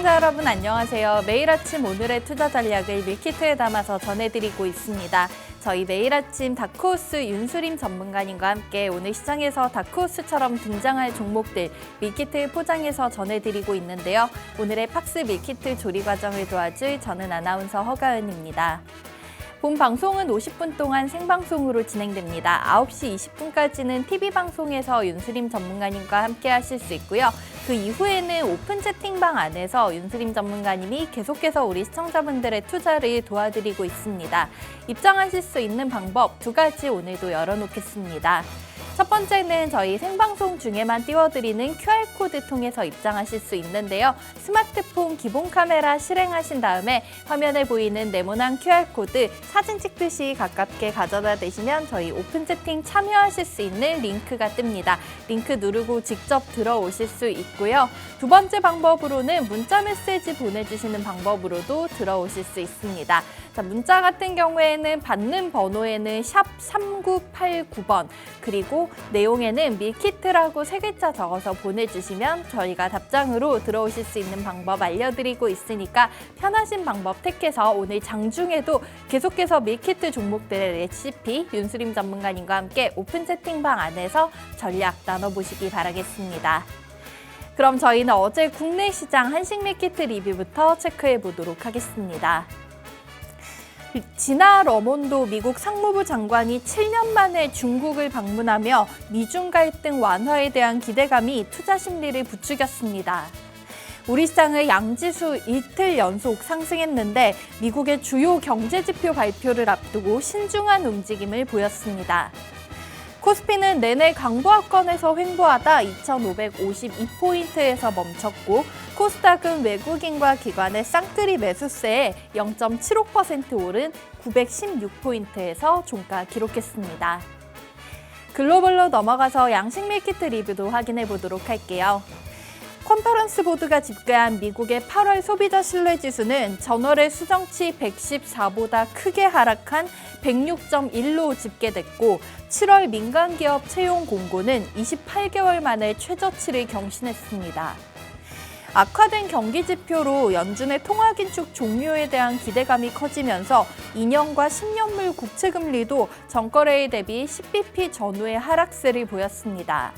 시청자 여러분 안녕하세요. 매일 아침 오늘의 투자 전략을 밀키트에 담아서 전해드리고 있습니다. 저희 매일 아침 다크호스 윤수림 전문가님과 함께 오늘 시장에서 다크호스처럼 등장할 종목들 밀키트 포장해서 전해드리고 있는데요. 오늘의 팍스 밀키트 조리 과정을 도와줄 저는 아나운서 허가은입니다. 본 방송은 50분 동안 생방송으로 진행됩니다. 9시 20분까지는 TV방송에서 윤수림 전문가님과 함께 하실 수 있고요. 그 이후에는 오픈 채팅방 안에서 윤수림 전문가님이 계속해서 우리 시청자분들의 투자를 도와드리고 있습니다. 입장하실 수 있는 방법 2가지 오늘도 열어놓겠습니다. 첫 번째는 저희 생방송 중에만 띄워드리는 QR코드 통해서 입장하실 수 있는데요. 스마트폰 기본 카메라 실행하신 다음에 화면에 보이는 네모난 QR코드 사진 찍듯이 가깝게 가져다 대시면 저희 오픈 채팅 참여하실 수 있는 링크가 뜹니다. 링크 누르고 직접 들어오실 수 있고요. 두 번째 방법으로는 문자 메시지 보내주시는 방법으로도 들어오실 수 있습니다. 자, 문자 같은 경우에는 받는 번호에는 샵 3989번 그리고 내용에는 밀키트라고 3글자 적어서 보내주시면 저희가 답장으로 들어오실 수 있는 방법 알려드리고 있으니까 편하신 방법 택해서 오늘 장중에도 계속해서 밀키트 종목들의 레시피 윤수림 전문가님과 함께 오픈 채팅방 안에서 전략 나눠보시기 바라겠습니다. 그럼 저희는 어제 국내 시장 한식 밀키트 리뷰부터 체크해 보도록 하겠습니다. 지나 러몬도 미국 상무부 장관이 7년 만에 중국을 방문하며 미중 갈등 완화에 대한 기대감이 투자 심리를 부추겼습니다. 우리 시장의 양지수 이틀 연속 상승했는데 미국의 주요 경제지표 발표를 앞두고 신중한 움직임을 보였습니다. 코스피는 내내 강보합권에서 횡보하다 2,552포인트에서 멈췄고 코스닥은 외국인과 기관의 쌍끌이 매수세에 0.75% 오른 916포인트에서 종가 기록했습니다. 글로벌로 넘어가서 양식 밀키트 리뷰도 확인해 보도록 할게요. 컨퍼런스 보드가 집계한 미국의 8월 소비자 신뢰지수는 전월의 수정치 114보다 크게 하락한 106.1로 집계됐고 7월 민간기업 채용 공고는 28개월 만에 최저치를 경신했습니다. 악화된 경기 지표로 연준의 통화 긴축 종료에 대한 기대감이 커지면서 2년과 10년물 국채 금리도 전거래일 대비 10bp 전후의 하락세를 보였습니다.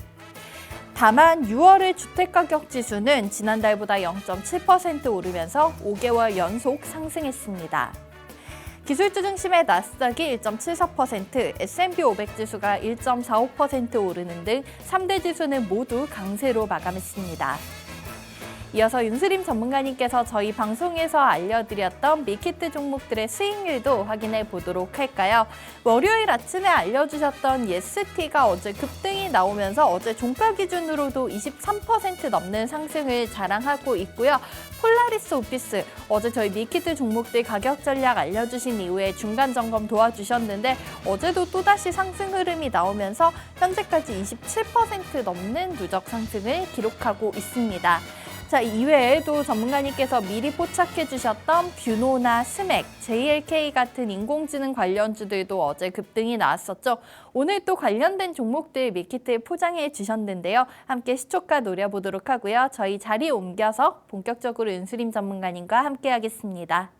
다만 6월의 주택가격 지수는 지난달보다 0.7% 오르면서 5개월 연속 상승했습니다. 기술주 중심의 나스닥이 1.74%, S&P 500 지수가 1.45% 오르는 등 3대 지수는 모두 강세로 마감했습니다. 이어서 윤수림 전문가님께서 저희 방송에서 알려드렸던 밀키트 종목들의 수익률도 확인해 보도록 할까요? 월요일 아침에 알려주셨던 예스티가 어제 급등이 나오면서 어제 종가 기준으로도 23% 넘는 상승을 자랑하고 있고요. 폴라리스 오피스, 어제 저희 밀키트 종목들 가격 전략 알려주신 이후에 중간 점검 도와주셨는데 어제도 또다시 상승 흐름이 나오면서 현재까지 27% 넘는 누적 상승을 기록하고 있습니다. 자, 이외에도 전문가님께서 미리 포착해 주셨던 뷰노나 스맥, JLK 같은 인공지능 관련주들도 어제 급등이 나왔었죠. 오늘 또 관련된 종목들 밀키트에 포장해 주셨는데요. 함께 시초가 노려보도록 하고요. 저희 자리 옮겨서 본격적으로 윤수림 전문가님과 함께 하겠습니다.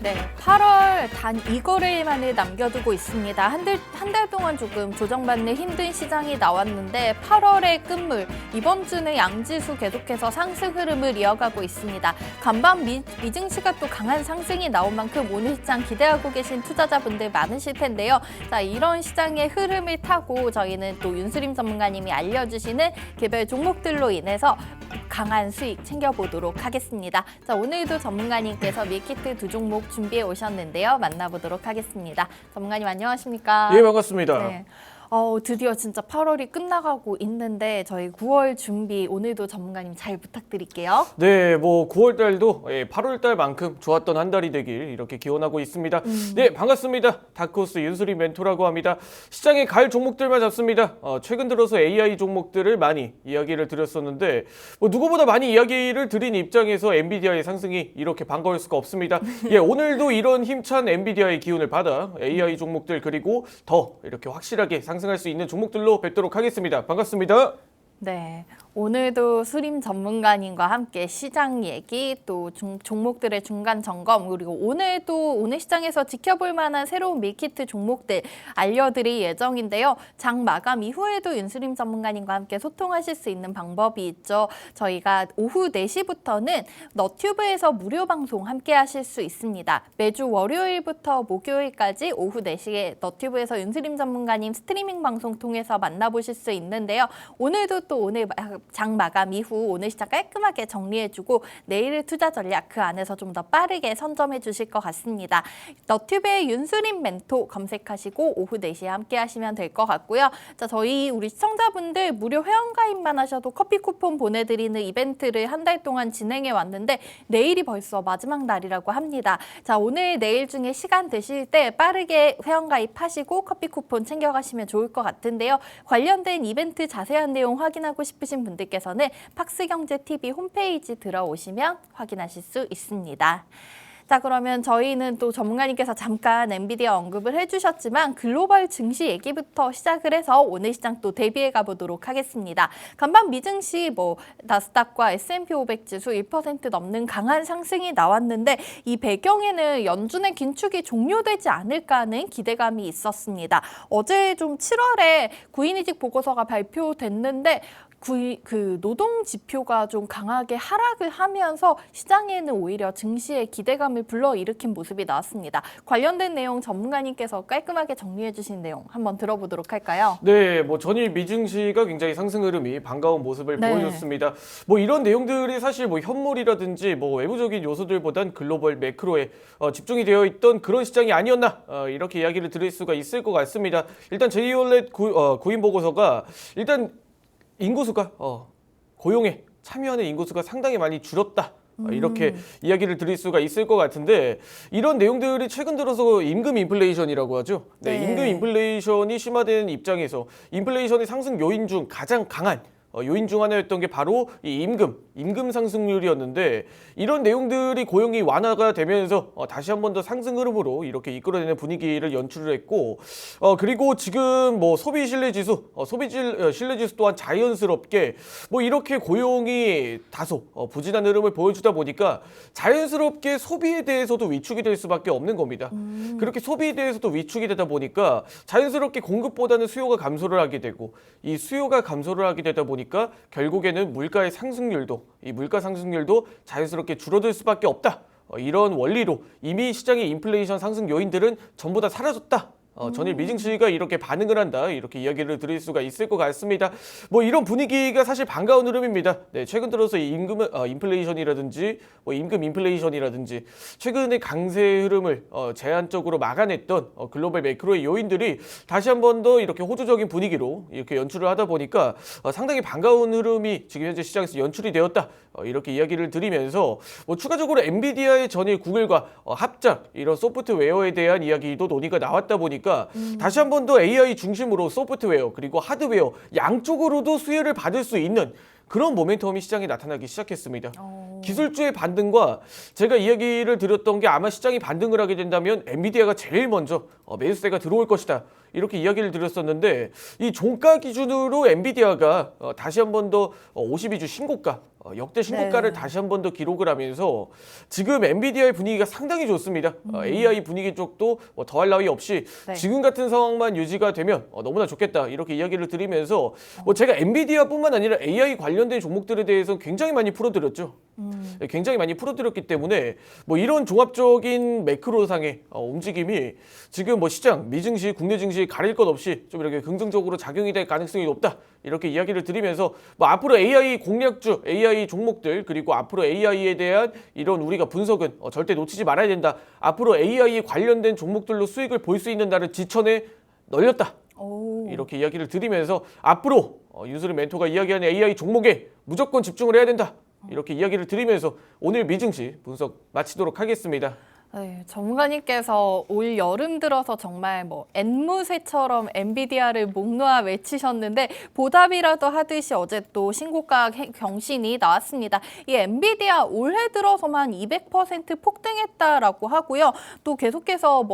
네, 8월 단 이거래일만을 남겨두고 있습니다. 한 달 동안 조금 조정받는 힘든 시장이 나왔는데 8월의 끝물, 이번 주는 양지수 계속해서 상승 흐름을 이어가고 있습니다. 간밤 미증시가 또 강한 상승이 나온 만큼 오늘 시장 기대하고 계신 투자자분들 많으실 텐데요. 자, 이런 시장의 흐름을 타고 저희는 또 윤수림 전문가님이 알려주시는 개별 종목들로 인해서 강한 수익 챙겨보도록 하겠습니다. 자, 오늘도 전문가님께서 밀키트 2종목 준비해 오셨는데요. 만나보도록 하겠습니다. 전문가님 안녕하십니까? 예, 반갑습니다. 네. 드디어 진짜 8월이 끝나가고 있는데 저희 9월 준비 오늘도 전문가님 잘 부탁드릴게요. 네, 뭐 9월 달도 8월 달만큼 좋았던 한 달이 되길 이렇게 기원하고 있습니다. 네, 반갑습니다. 다크호스 윤수림 멘토라고 합니다. 시장의 가을 종목들만 잡습니다. 최근 들어서 AI 종목들을 많이 이야기를 드렸었는데 뭐 누구보다 많이 이야기를 드린 입장에서 엔비디아의 상승이 이렇게 반가울 수가 없습니다. 예, 오늘도 이런 힘찬 엔비디아의 기운을 받아 AI 종목들 그리고 더 이렇게 확실하게 상승할 수 있는 종목들로 뵙도록 하겠습니다. 반갑습니다. 네, 오늘도 수림 전문가님과 함께 시장 얘기, 또 종목들의 중간 점검, 그리고 오늘 시장에서 지켜볼 만한 새로운 밀키트 종목들 알려드릴 예정인데요. 장 마감 이후에도 윤수림 전문가님과 함께 소통하실 수 있는 방법이 있죠. 저희가 오후 4시부터는 너튜브에서 무료 방송 함께 하실 수 있습니다. 매주 월요일부터 목요일까지 오후 4시에 너튜브에서 윤수림 전문가님 스트리밍 방송 통해서 만나보실 수 있는데요. 오늘도 또 오늘 장 마감 이후 오늘 시장 깔끔하게 정리해주고 내일의 투자 전략 그 안에서 좀 더 빠르게 선점해 주실 것 같습니다. 너튜브에 윤수림 멘토 검색하시고 오후 4시에 함께 하시면 될 것 같고요. 자, 우리 시청자분들 무료 회원가입만 하셔도 커피 쿠폰 보내드리는 이벤트를 한 달 동안 진행해 왔는데 내일이 벌써 마지막 날이라고 합니다. 자, 오늘 내일 중에 시간 되실 때 빠르게 회원가입하시고 커피 쿠폰 챙겨가시면 좋을 것 같은데요. 관련된 이벤트 자세한 내용 확인하고 싶으신 분들께서는 팍스경제TV 홈페이지 들어오시면 확인하실 수 있습니다. 자, 그러면 저희는 또 전문가님께서 잠깐 엔비디아 언급을 해주셨지만 글로벌 증시 얘기부터 시작을 해서 오늘 시장 또 대비해 가보도록 하겠습니다. 간밤 미증시 나스닥과 S&P 500 지수 1% 넘는 강한 상승이 나왔는데 이 배경에는 연준의 긴축이 종료되지 않을까 하는 기대감이 있었습니다. 어제 좀 7월에 구인이직 보고서가 발표됐는데 그 노동 지표가 좀 강하게 하락을 하면서 시장에는 오히려 증시의 기대감을 불러일으킨 모습이 나왔습니다. 관련된 내용 전문가님께서 깔끔하게 정리해 주신 내용 한번 들어보도록 할까요? 네, 뭐 전일 미증시가 굉장히 상승 흐름이 반가운 모습을 보여줬습니다. 뭐 이런 내용들이 사실 뭐 현물이라든지 뭐 외부적인 요소들보단 글로벌 매크로에 집중이 되어 있던 그런 시장이 아니었나 이렇게 이야기를 드릴 수가 있을 것 같습니다. 일단 제이올렛 구인 보고서가 일단 인구수가 고용에 참여하는 인구수가 상당히 많이 줄었다. 이렇게 이야기를 드릴 수가 있을 것 같은데 이런 내용들이 최근 들어서 임금 인플레이션이라고 하죠. 네, 임금 인플레이션이 심화되는 입장에서 인플레이션의 상승 요인 중 가장 강한 요인 중 하나였던 게 바로 이 임금 상승률이었는데 이런 내용들이 고용이 완화가 되면서 다시 한 번 더 상승 흐름으로 이렇게 이끌어내는 분위기를 연출을 했고 그리고 지금 뭐 소비 신뢰 지수 또한 자연스럽게 뭐 이렇게 고용이 다소 부진한 흐름을 보여주다 보니까 자연스럽게 소비에 대해서도 위축이 될 수밖에 없는 겁니다. 그렇게 소비에 대해서도 위축이 되다 보니까 자연스럽게 공급보다는 수요가 감소를 하게 되고 이 수요가 감소를 하게 되다 보니까 결국에는 물가의 상승률도 이 물가 상승률도 자연스럽게 줄어들 수밖에 없다. 이런 원리로 이미 시장의 인플레이션 상승 요인들은 전부 다 사라졌다. 전일 미증시가 이렇게 반응을 한다 이렇게 이야기를 드릴 수가 있을 것 같습니다. 뭐 이런 분위기가 사실 반가운 흐름입니다. 네, 최근 들어서 이 인플레이션이라든지 뭐 임금 인플레이션이라든지 최근의 강세 흐름을 제한적으로 막아냈던 글로벌 매크로의 요인들이 다시 한 번 더 이렇게 호주적인 분위기로 이렇게 연출을 하다 보니까 상당히 반가운 흐름이 지금 현재 시장에서 연출이 되었다. 이렇게 이야기를 드리면서 뭐 추가적으로 엔비디아의 전일 구글과 합작 이런 소프트웨어에 대한 이야기도 논의가 나왔다 보니까 다시 한 번 더 AI 중심으로 소프트웨어 그리고 하드웨어 양쪽으로도 수혜를 받을 수 있는 그런 모멘텀이 시장에 나타나기 시작했습니다. 기술주의 반등과 제가 이야기를 드렸던 게 아마 시장이 반등을 하게 된다면 엔비디아가 제일 먼저 매수세가 들어올 것이다. 이렇게 이야기를 드렸었는데 이 종가 기준으로 엔비디아가 다시 한 번 더 52주 신고가 역대 신고가를 다시 한 번 더 기록을 하면서 지금 엔비디아의 분위기가 상당히 좋습니다. AI 분위기 쪽도 더할 나위 없이 지금 같은 상황만 유지가 되면 너무나 좋겠다 이렇게 이야기를 드리면서 제가 엔비디아뿐만 아니라 AI 관련된 종목들에 대해서 굉장히 많이 풀어드렸죠. 굉장히 많이 풀어드렸기 때문에 이런 종합적인 매크로상의 움직임이 지금 시장, 미증시, 국내 증시 가릴 것 없이 좀 이렇게 긍정적으로 작용이 될 가능성이 높다. 이렇게 이야기를 드리면서 앞으로 AI 공략주, AI 종목들 그리고 앞으로 AI에 대한 이런 우리가 분석은 절대 놓치지 말아야 된다. 앞으로 AI 관련된 종목들로 수익을 볼 수 있는 날을 지천에 널렸다. 이렇게 이야기를 드리면서 앞으로 윤수리 멘토가 이야기하는 AI 종목에 무조건 집중을 해야 된다. 이렇게 이야기를 드리면서 오늘 미증시 분석 마치도록 하겠습니다. 네, 전문가님께서 올 여름 들어서 정말 앵무새처럼 엔비디아를 목 놓아 외치셨는데 보답이라도 하듯이 어제 또 신고가 경신이 나왔습니다. 이 엔비디아 올해 들어서만 200% 폭등했다라고 하고요. 또 계속해서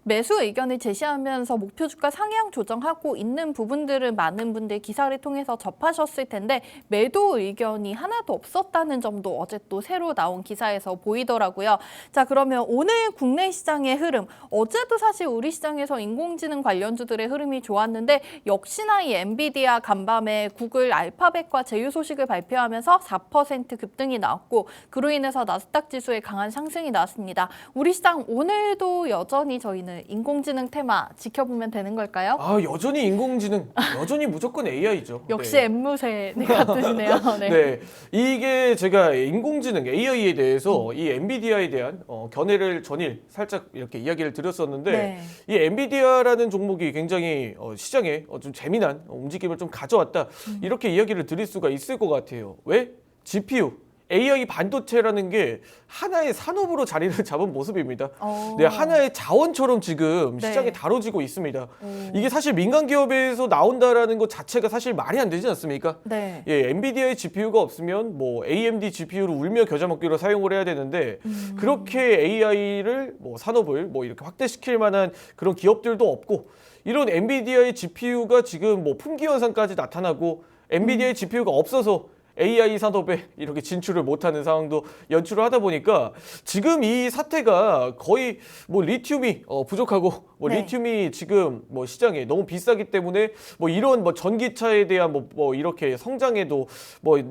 매수 의견을 제시하면서 목표 주가 상향 조정하고 있는 부분들을 많은 분들 기사를 통해서 접하셨을 텐데 매도 의견이 하나도 없었다는 점도 어제 또 새로 나온 기사에서 보이더라고요. 자, 그러면 오늘 국내 시장의 흐름, 어제도 사실 우리 시장에서 인공지능 관련주들의 흐름이 좋았는데 역시나 이 엔비디아 간밤에 구글 알파벳과 제휴 소식을 발표하면서 4% 급등이 나왔고 그로 인해서 나스닥 지수에 강한 상승이 나왔습니다. 우리 시장 오늘도 여전히 저희는 인공지능 테마 지켜보면 되는 걸까요? 여전히 인공지능, 여전히 무조건 AI죠. 역시 앵무새 같으시네요. 네, 이게 제가 인공지능 AI에 대해서 이 엔비디아에 대한 견해를 전일 살짝 이렇게 이야기를 드렸었는데 이 엔비디아라는 종목이 굉장히 시장에 좀 재미난 움직임을 좀 가져왔다. 이렇게 이야기를 드릴 수가 있을 것 같아요. 왜? GPU. AI 반도체라는 게 하나의 산업으로 자리를 잡은 모습입니다. 네, 하나의 자원처럼 지금 시장에 다뤄지고 있습니다. 이게 사실 민간 기업에서 나온다라는 것 자체가 사실 말이 안 되지 않습니까? 예, 엔비디아의 GPU가 없으면 AMD GPU를 울며 겨자 먹기로 사용을 해야 되는데 그렇게 AI를 산업을 이렇게 확대시킬 만한 그런 기업들도 없고 이런 엔비디아의 GPU가 지금 품귀 현상까지 나타나고 엔비디아의 GPU가 없어서 AI 산업에 이렇게 진출을 못하는 상황도 연출을 하다 보니까 지금 이 사태가 거의 리튬이 부족하고 리튬이 지금 시장에 너무 비싸기 때문에 이런 전기차에 대한 이렇게 성장에도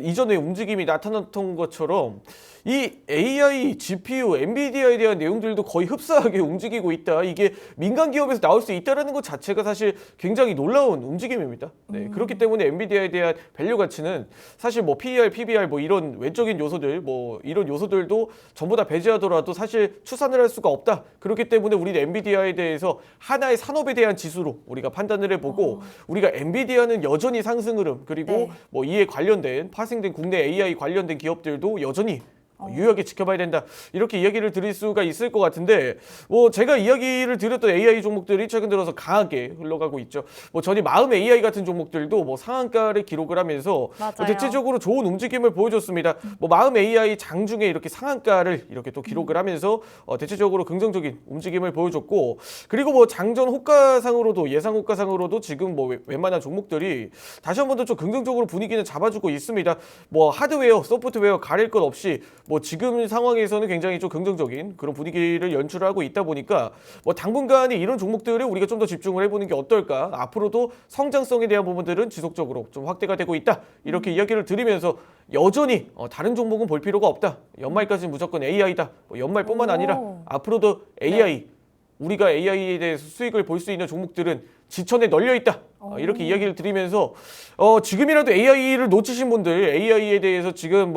이전에 움직임이 나타났던 것처럼 이 AI, GPU, 엔비디아에 대한 내용들도 거의 흡사하게 움직이고 있다. 이게 민간 기업에서 나올 수 있다는 것 자체가 사실 굉장히 놀라운 움직임입니다. 네, 그렇기 때문에 엔비디아에 대한 밸류 가치는 사실 PER, PBR 이런 외적인 요소들 이런 요소들도 전부 다 배제하더라도 사실 추산을 할 수가 없다. 그렇기 때문에 우리는 엔비디아에 대해서 하나의 산업에 대한 지수로 우리가 판단을 해보고 우리가 엔비디아는 여전히 상승 흐름 그리고 이에 관련된 파생된 국내 AI 관련된 기업들도 여전히 유효하게 지켜봐야 된다. 이렇게 이야기를 드릴 수가 있을 것 같은데 제가 이야기를 드렸던 AI 종목들이 최근 들어서 강하게 흘러가고 있죠. 전이 마음 AI 같은 종목들도 상한가를 기록을 하면서 대체적으로 좋은 움직임을 보여줬습니다. 마음 AI 장중에 이렇게 상한가를 이렇게 또 기록을 하면서 대체적으로 긍정적인 움직임을 보여줬고 그리고 장전 호가상으로도 예상 호가상으로도 지금 웬만한 종목들이 다시 한 번 더 좀 긍정적으로 분위기는 잡아주고 있습니다. 하드웨어, 소프트웨어 가릴 것 없이 지금 상황에서는 굉장히 좀 긍정적인 그런 분위기를 연출하고 있다 보니까 당분간에 이런 종목들을 우리가 좀 더 집중을 해보는 게 어떨까. 앞으로도 성장성에 대한 부분들은 지속적으로 좀 확대가 되고 있다. 이렇게 이야기를 드리면서 여전히 다른 종목은 볼 필요가 없다. 연말까지는 무조건 AI다. 연말뿐만 아니라 앞으로도 AI 우리가 AI에 대해서 수익을 볼 수 있는 종목들은 지천에 널려 있다. 이렇게 이야기를 드리면서 지금이라도 AI를 놓치신 분들, AI에 대해서 지금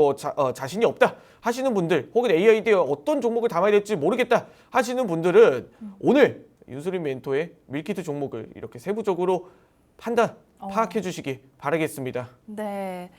자신이 없다 하시는 분들, 혹은 AI에 대해 어떤 종목을 담아야 될지 모르겠다 하시는 분들은 오늘 윤수리 멘토의 밀키트 종목을 이렇게 세부적으로 판단, 파악해 주시기 바라겠습니다. 네.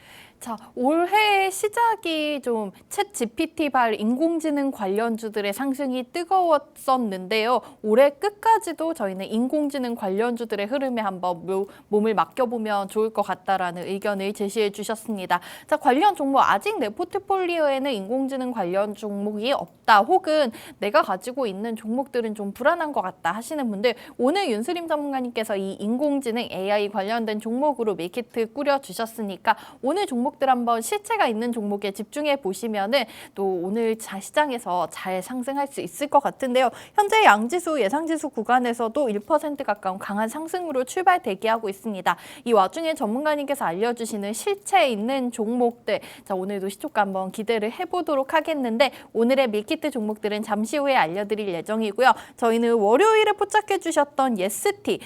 자, 올해의 시작이 좀 챗 GPT발 인공지능 관련주들의 상승이 뜨거웠었는데요. 올해 끝까지도 저희는 인공지능 관련주들의 흐름에 한번 몸을 맡겨보면 좋을 것 같다라는 의견을 제시해 주셨습니다. 자, 관련 종목 아직 내 포트폴리오에는 인공지능 관련 종목이 없다. 혹은 내가 가지고 있는 종목들은 좀 불안한 것 같다 하시는 분들, 오늘 윤수림 전문가님께서 이 인공지능 AI 관련된 종목으로 밀키트 꾸려주셨으니까 오늘 종목들 한번 실체가 있는 종목에 집중해 보시면은 또 오늘 시장에서 잘 상승할 수 있을 것 같은데요. 현재 양지수, 예상지수 구간에서도 1% 가까운 강한 상승으로 출발 대기하고 있습니다. 이 와중에 전문가님께서 알려주시는 실체 있는 종목들, 자, 오늘도 시초가 한번 기대를 해보도록 하겠는데 오늘의 밀키트 종목들은 잠시 후에 알려드릴 예정이고요. 저희는 월요일에 포착해 주셨던 예스티,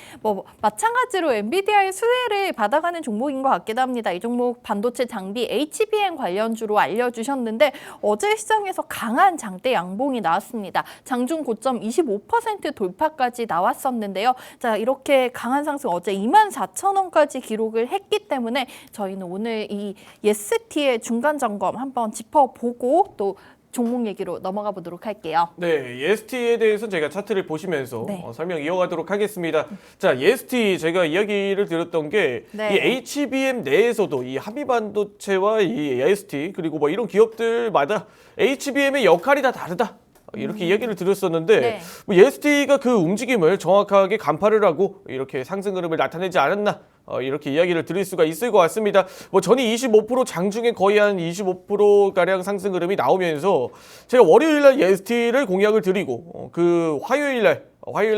마찬가지로 엔비디아의 수혜를 받아가는 종목인 것 같기도 합니다. 이 종목 반도체 장비 HBM 관련주로 알려주셨는데 어제 시장에서 강한 장대 양봉이 나왔습니다. 장중 고점 25% 돌파까지 나왔었는데요. 자, 이렇게 강한 상승 어제 24,000원까지 기록을 했기 때문에 저희는 오늘 이 예스티의 중간 점검 한번 짚어보고 또 종목 얘기로 넘어가 보도록 할게요. 네, 예스티에 대해서는 제가 차트를 보시면서 네. 설명 이어가도록 하겠습니다. 자, 예스티 제가 이야기를 드렸던 게 네. 이 HBM 내에서도 이 한미반도체와 이 예스티 그리고 뭐 이런 기업들마다 HBM의 역할이 다 다르다. 이렇게 이야기를 드렸었는데 네. 뭐 예스티가 그 움직임을 정확하게 간파를 하고 이렇게 상승 흐름을 나타내지 않았나 이렇게 이야기를 드릴 수가 있을 것 같습니다. 뭐 전이 25% 장중에 거의 한 25%가량 상승 흐름이 나오면서 제가 월요일날 예스티를 공약을 드리고 그 화요일날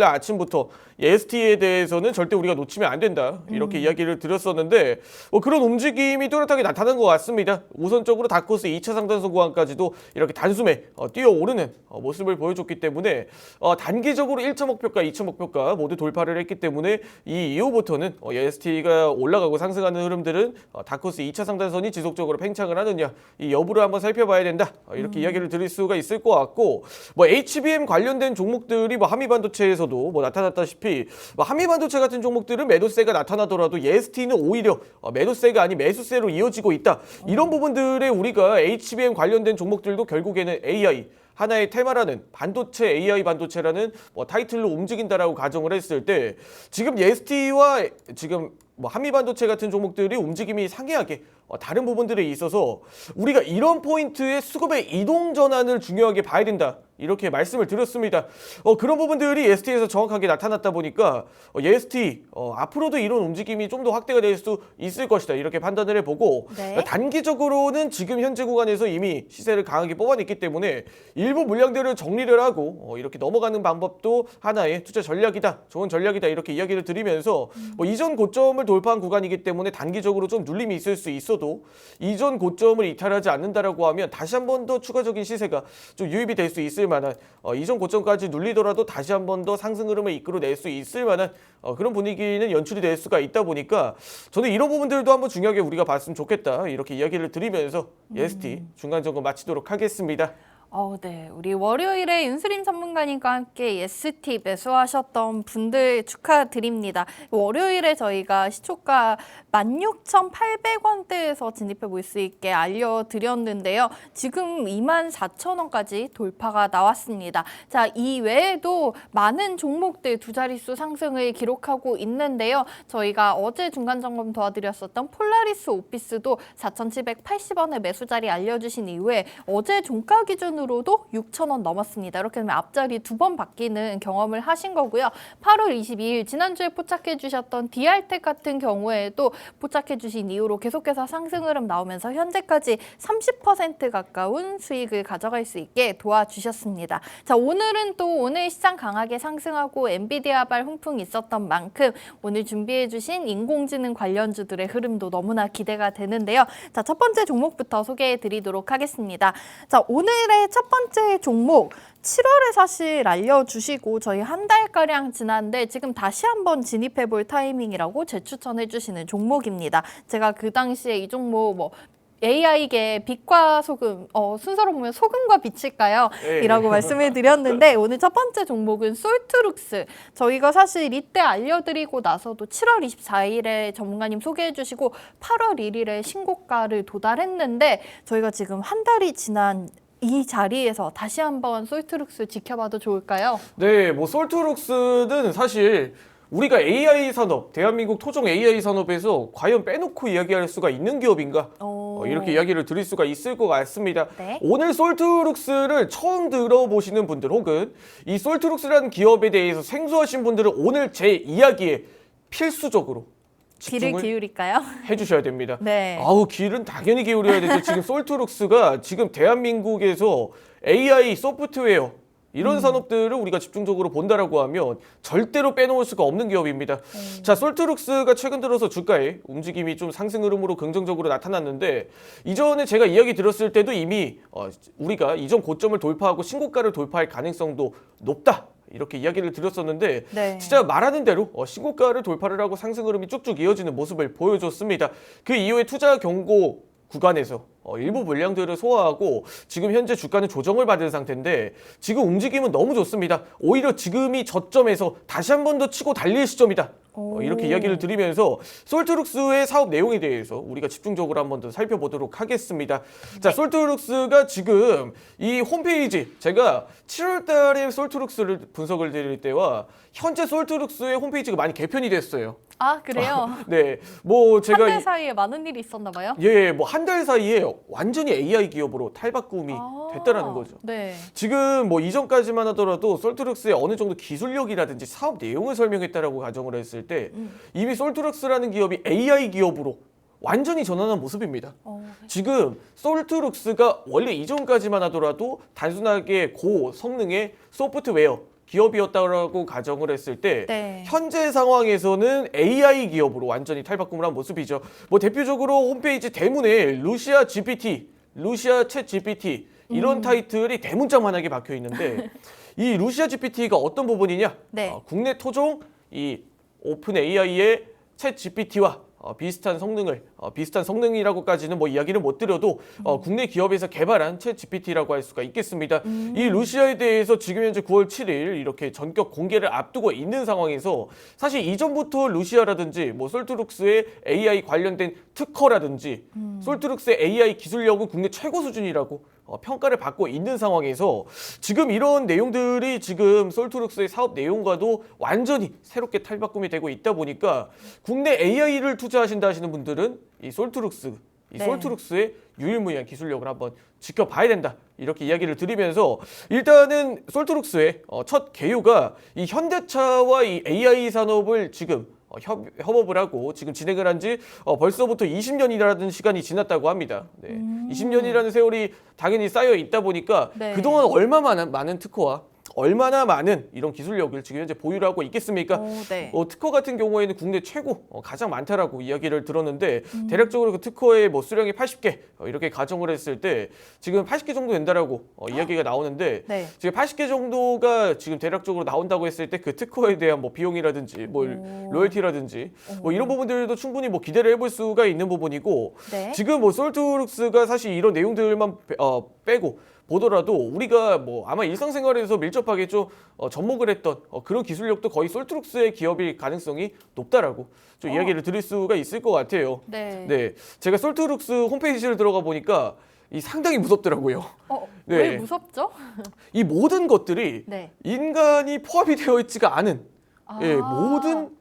아침부터 예스티에 대해서는 절대 우리가 놓치면 안 된다 이렇게 이야기를 드렸었는데 그런 움직임이 뚜렷하게 나타난 것 같습니다. 우선적으로 다코스 2차 상단선 구간까지도 이렇게 단숨에 뛰어오르는 모습을 보여줬기 때문에 단기적으로 1차 목표가 2차 목표가 모두 돌파를 했기 때문에 이 이후부터는 예스티가 올라가고 상승하는 흐름들은 다코스 2차 상단선이 지속적으로 팽창을 하느냐 이 여부를 한번 살펴봐야 된다 이렇게 이야기를 드릴 수가 있을 것 같고 HBM 관련된 종목들이 한미반도체에서도 나타났다시피 한미반도체 같은 종목들은 매도세가 나타나더라도 예스티는 오히려 매도세가 아닌 매수세로 이어지고 있다. 이런 부분들에 우리가 HBM 관련된 종목들도 결국에는 AI 하나의 테마라는 반도체 AI 반도체라는 타이틀로 움직인다라고 가정을 했을 때 지금 예스티와 지금 한미반도체 같은 종목들이 움직임이 상이하게 다른 부분들에 있어서 우리가 이런 포인트의 수급의 이동 전환을 중요하게 봐야 된다. 이렇게 말씀을 드렸습니다. 그런 부분들이 예스티에서 정확하게 나타났다 보니까 예스티 앞으로도 이런 움직임이 좀 더 확대가 될 수 있을 것이다. 이렇게 판단을 해보고 네. 단기적으로는 지금 현재 구간에서 이미 시세를 강하게 뽑아냈기 때문에 일부 물량들을 정리를 하고 이렇게 넘어가는 방법도 하나의 투자 전략이다. 좋은 전략이다. 이렇게 이야기를 드리면서 이전 고점을 돌파한 구간이기 때문에 단기적으로 좀 눌림이 있을 수 있어도 이전 고점을 이탈하지 않는다라고 하면 다시 한 번 더 추가적인 시세가 좀 유입이 될 수 있을 만한 이전 고점까지 눌리더라도 다시 한 번 더 상승 흐름을 이끌어낼 수 있을 만한 그런 분위기는 연출이 될 수가 있다 보니까 저는 이런 부분들도 한번 중요하게 우리가 봤으면 좋겠다 이렇게 이야기를 드리면서 예스티 중간 점검 마치도록 하겠습니다. 네. 우리 월요일에 윤수림 전문가님과 함께 예스티 매수하셨던 분들 축하드립니다. 월요일에 저희가 시초가 16,800원대에서 진입해 볼 수 있게 알려드렸는데요. 지금 24,000원까지 돌파가 나왔습니다. 자, 이 외에도 많은 종목들 두 자릿수 상승을 기록하고 있는데요. 저희가 어제 중간 점검 도와드렸었던 폴라리스 오피스도 4,780원의 매수 자리 알려주신 이후에 어제 종가 기준으로도 6,000원 넘었습니다. 이렇게 되면 앞자리 두 번 바뀌는 경험을 하신 거고요. 8월 22일 지난주에 포착해 주셨던 DR텍 같은 경우에도 포착해 주신 이후로 계속해서 상승 흐름 나오면서 현재까지 30% 가까운 수익을 가져갈 수 있게 도와주셨습니다. 자, 오늘은 또 오늘 시장 강하게 상승하고 엔비디아발 훈풍이 있었던 만큼 오늘 준비해 주신 인공지능 관련주들의 흐름도 너무나 기대가 되는데요. 자, 첫 번째 종목부터 소개해 드리도록 하겠습니다. 자, 오늘의 첫 번째 종목 7월에 사실 알려주시고 저희 한 달가량 지났는데 지금 다시 한번 진입해볼 타이밍이라고 재추천해 주시는 종목입니다. 제가 그 당시에 이 종목 AI계 빛과 소금, 순서로 보면 소금과 빛일까요? 네. 이라고 말씀을 드렸는데 오늘 첫 번째 종목은 솔트룩스. 저희가 사실 이때 알려드리고 나서도 7월 24일에 전문가님 소개해 주시고 8월 1일에 신고가를 도달했는데 저희가 지금 한 달이 지난 이 자리에서 다시 한번 솔트룩스 지켜봐도 좋을까요? 네, 뭐 솔트룩스는 사실 우리가 AI 산업, 대한민국 토종 AI 산업에서 과연 빼놓고 이야기할 수가 있는 기업인가? 이렇게 이야기를 드릴 수가 있을 것 같습니다. 네. 오늘 솔트룩스를 처음 들어보시는 분들 혹은 이 솔트룩스라는 기업에 대해서 생소하신 분들은 오늘 제 이야기에 필수적으로 귀를 집중을 기울일까요? 해주셔야 됩니다. 네. 아우, 귀는 당연히 기울여야 되죠. 지금 솔트룩스가 지금 대한민국에서 AI 소프트웨어 이런 산업들을 우리가 집중적으로 본다라고 하면 절대로 빼놓을 수가 없는 기업입니다. 자, 솔트룩스가 최근 들어서 주가에 움직임이 좀 상승 흐름으로 긍정적으로 나타났는데 이전에 제가 이야기 들었을 때도 이미 우리가 이전 고점을 돌파하고 신고가를 돌파할 가능성도 높다. 이렇게 이야기를 드렸었는데 네. 진짜 말하는 대로 신고가를 돌파를 하고 상승 흐름이 쭉쭉 이어지는 모습을 보여줬습니다. 그 이후에 투자 경고 구간에서 일부 물량들을 소화하고 지금 현재 주가는 조정을 받은 상태인데 지금 움직임은 너무 좋습니다. 오히려 지금이 저점에서 다시 한 번 더 치고 달릴 시점이다. 이렇게 이야기를 드리면서 솔트룩스의 사업 내용에 대해서 우리가 집중적으로 한 번 더 살펴보도록 하겠습니다. 자, 솔트룩스가 지금 이 홈페이지 제가 7월 달에 솔트룩스를 분석을 드릴 때와 현재 솔트룩스의 홈페이지가 많이 개편이 됐어요. 아, 그래요? 네, 뭐 제가 한 달 사이에 많은 일이 있었나 봐요? 예, 뭐 한 달 사이에 완전히 AI 기업으로 탈바꿈이 됐다라는 거죠. 네. 지금 뭐 이전까지만 하더라도 솔트룩스의 어느 정도 기술력이라든지 사업 내용을 설명했다라고 가정을 했을 때 이미 솔트룩스라는 기업이 AI 기업으로 완전히 전환한 모습입니다. 지금 솔트룩스가 원래 이전까지만 하더라도 단순하게 고성능의 소프트웨어 기업이었다고 가정을 했을 때 네. 현재 상황에서는 AI 기업으로 완전히 탈바꿈을 한 모습이죠. 뭐 대표적으로 홈페이지 대문에 루시아 GPT, 루시아 챗 GPT 이런 타이틀이 대문짝만하게 박혀 있는데 이 루시아 GPT가 어떤 부분이냐? 네. 국내 토종 이 오픈 AI의 챗 GPT와 비슷한 성능을 비슷한 성능이라고까지는 뭐 이야기를 못 드려도 국내 기업에서 개발한 챗 GPT라고 할 수가 있겠습니다. 이 루시아에 대해서 지금 현재 9월 7일 이렇게 전격 공개를 앞두고 있는 상황에서 사실 이전부터 루시아라든지 뭐 솔트룩스의 AI 관련된 특허라든지 솔트룩스의 AI 기술력은 국내 최고 수준이라고 평가를 받고 있는 상황에서 지금 이런 내용들이 지금 솔트룩스의 사업 내용과도 완전히 새롭게 탈바꿈이 되고 있다 보니까 국내 AI를 투자하신다 하시는 분들은 이 솔트룩스, 네. 솔트룩스의 유일무이한 기술력을 한번 지켜봐야 된다. 이렇게 이야기를 드리면서 일단은 솔트룩스의 첫 개요가 이 현대차와 이 AI 산업을 지금 협업을 하고 지금 진행을 한 지 벌써부터 20년이라는 시간이 지났다고 합니다. 네. 20년이라는 세월이 당연히 쌓여 있다 보니까 네. 그동안 얼마나 많은 특허와 얼마나 많은 이런 기술력을 지금 현재 보유를 하고 있겠습니까? 네. 특허 같은 경우에는 국내 최고 가장 많다라고 이야기를 들었는데 대략적으로 그 특허의 뭐 수량이 80개 이렇게 가정을 했을 때 지금 80개 정도 된다라고 이야기가 나오는데 네. 지금 80개 정도가 지금 대략적으로 나온다고 했을 때 그 특허에 대한 뭐 비용이라든지 뭐 로열티라든지 뭐 이런 부분들도 충분히 뭐 기대를 해볼 수가 있는 부분이고 네. 지금 뭐 솔트룩스가 사실 이런 내용들만 빼고 보더라도 우리가 뭐 아마 일상생활에서 밀접하게 좀 접목을 했던 그런 기술력도 거의 솔트룩스의 기업일 가능성이 높다라고 좀 이야기를 드릴 수가 있을 것 같아요. 네. 네, 제가 솔트룩스 홈페이지를 들어가 보니까 이 상당히 무섭더라고요. 네. 왜 무섭죠? 이 모든 것들이 네. 인간이 포함이 되어 있지가 않은 예, 아. 모든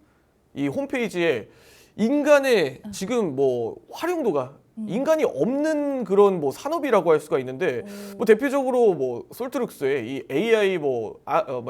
이 홈페이지에 인간의 지금 뭐 활용도가 인간이 없는 그런 뭐 산업이라고 할 수가 있는데 뭐 대표적으로 뭐 솔트룩스의 이 AI 뭐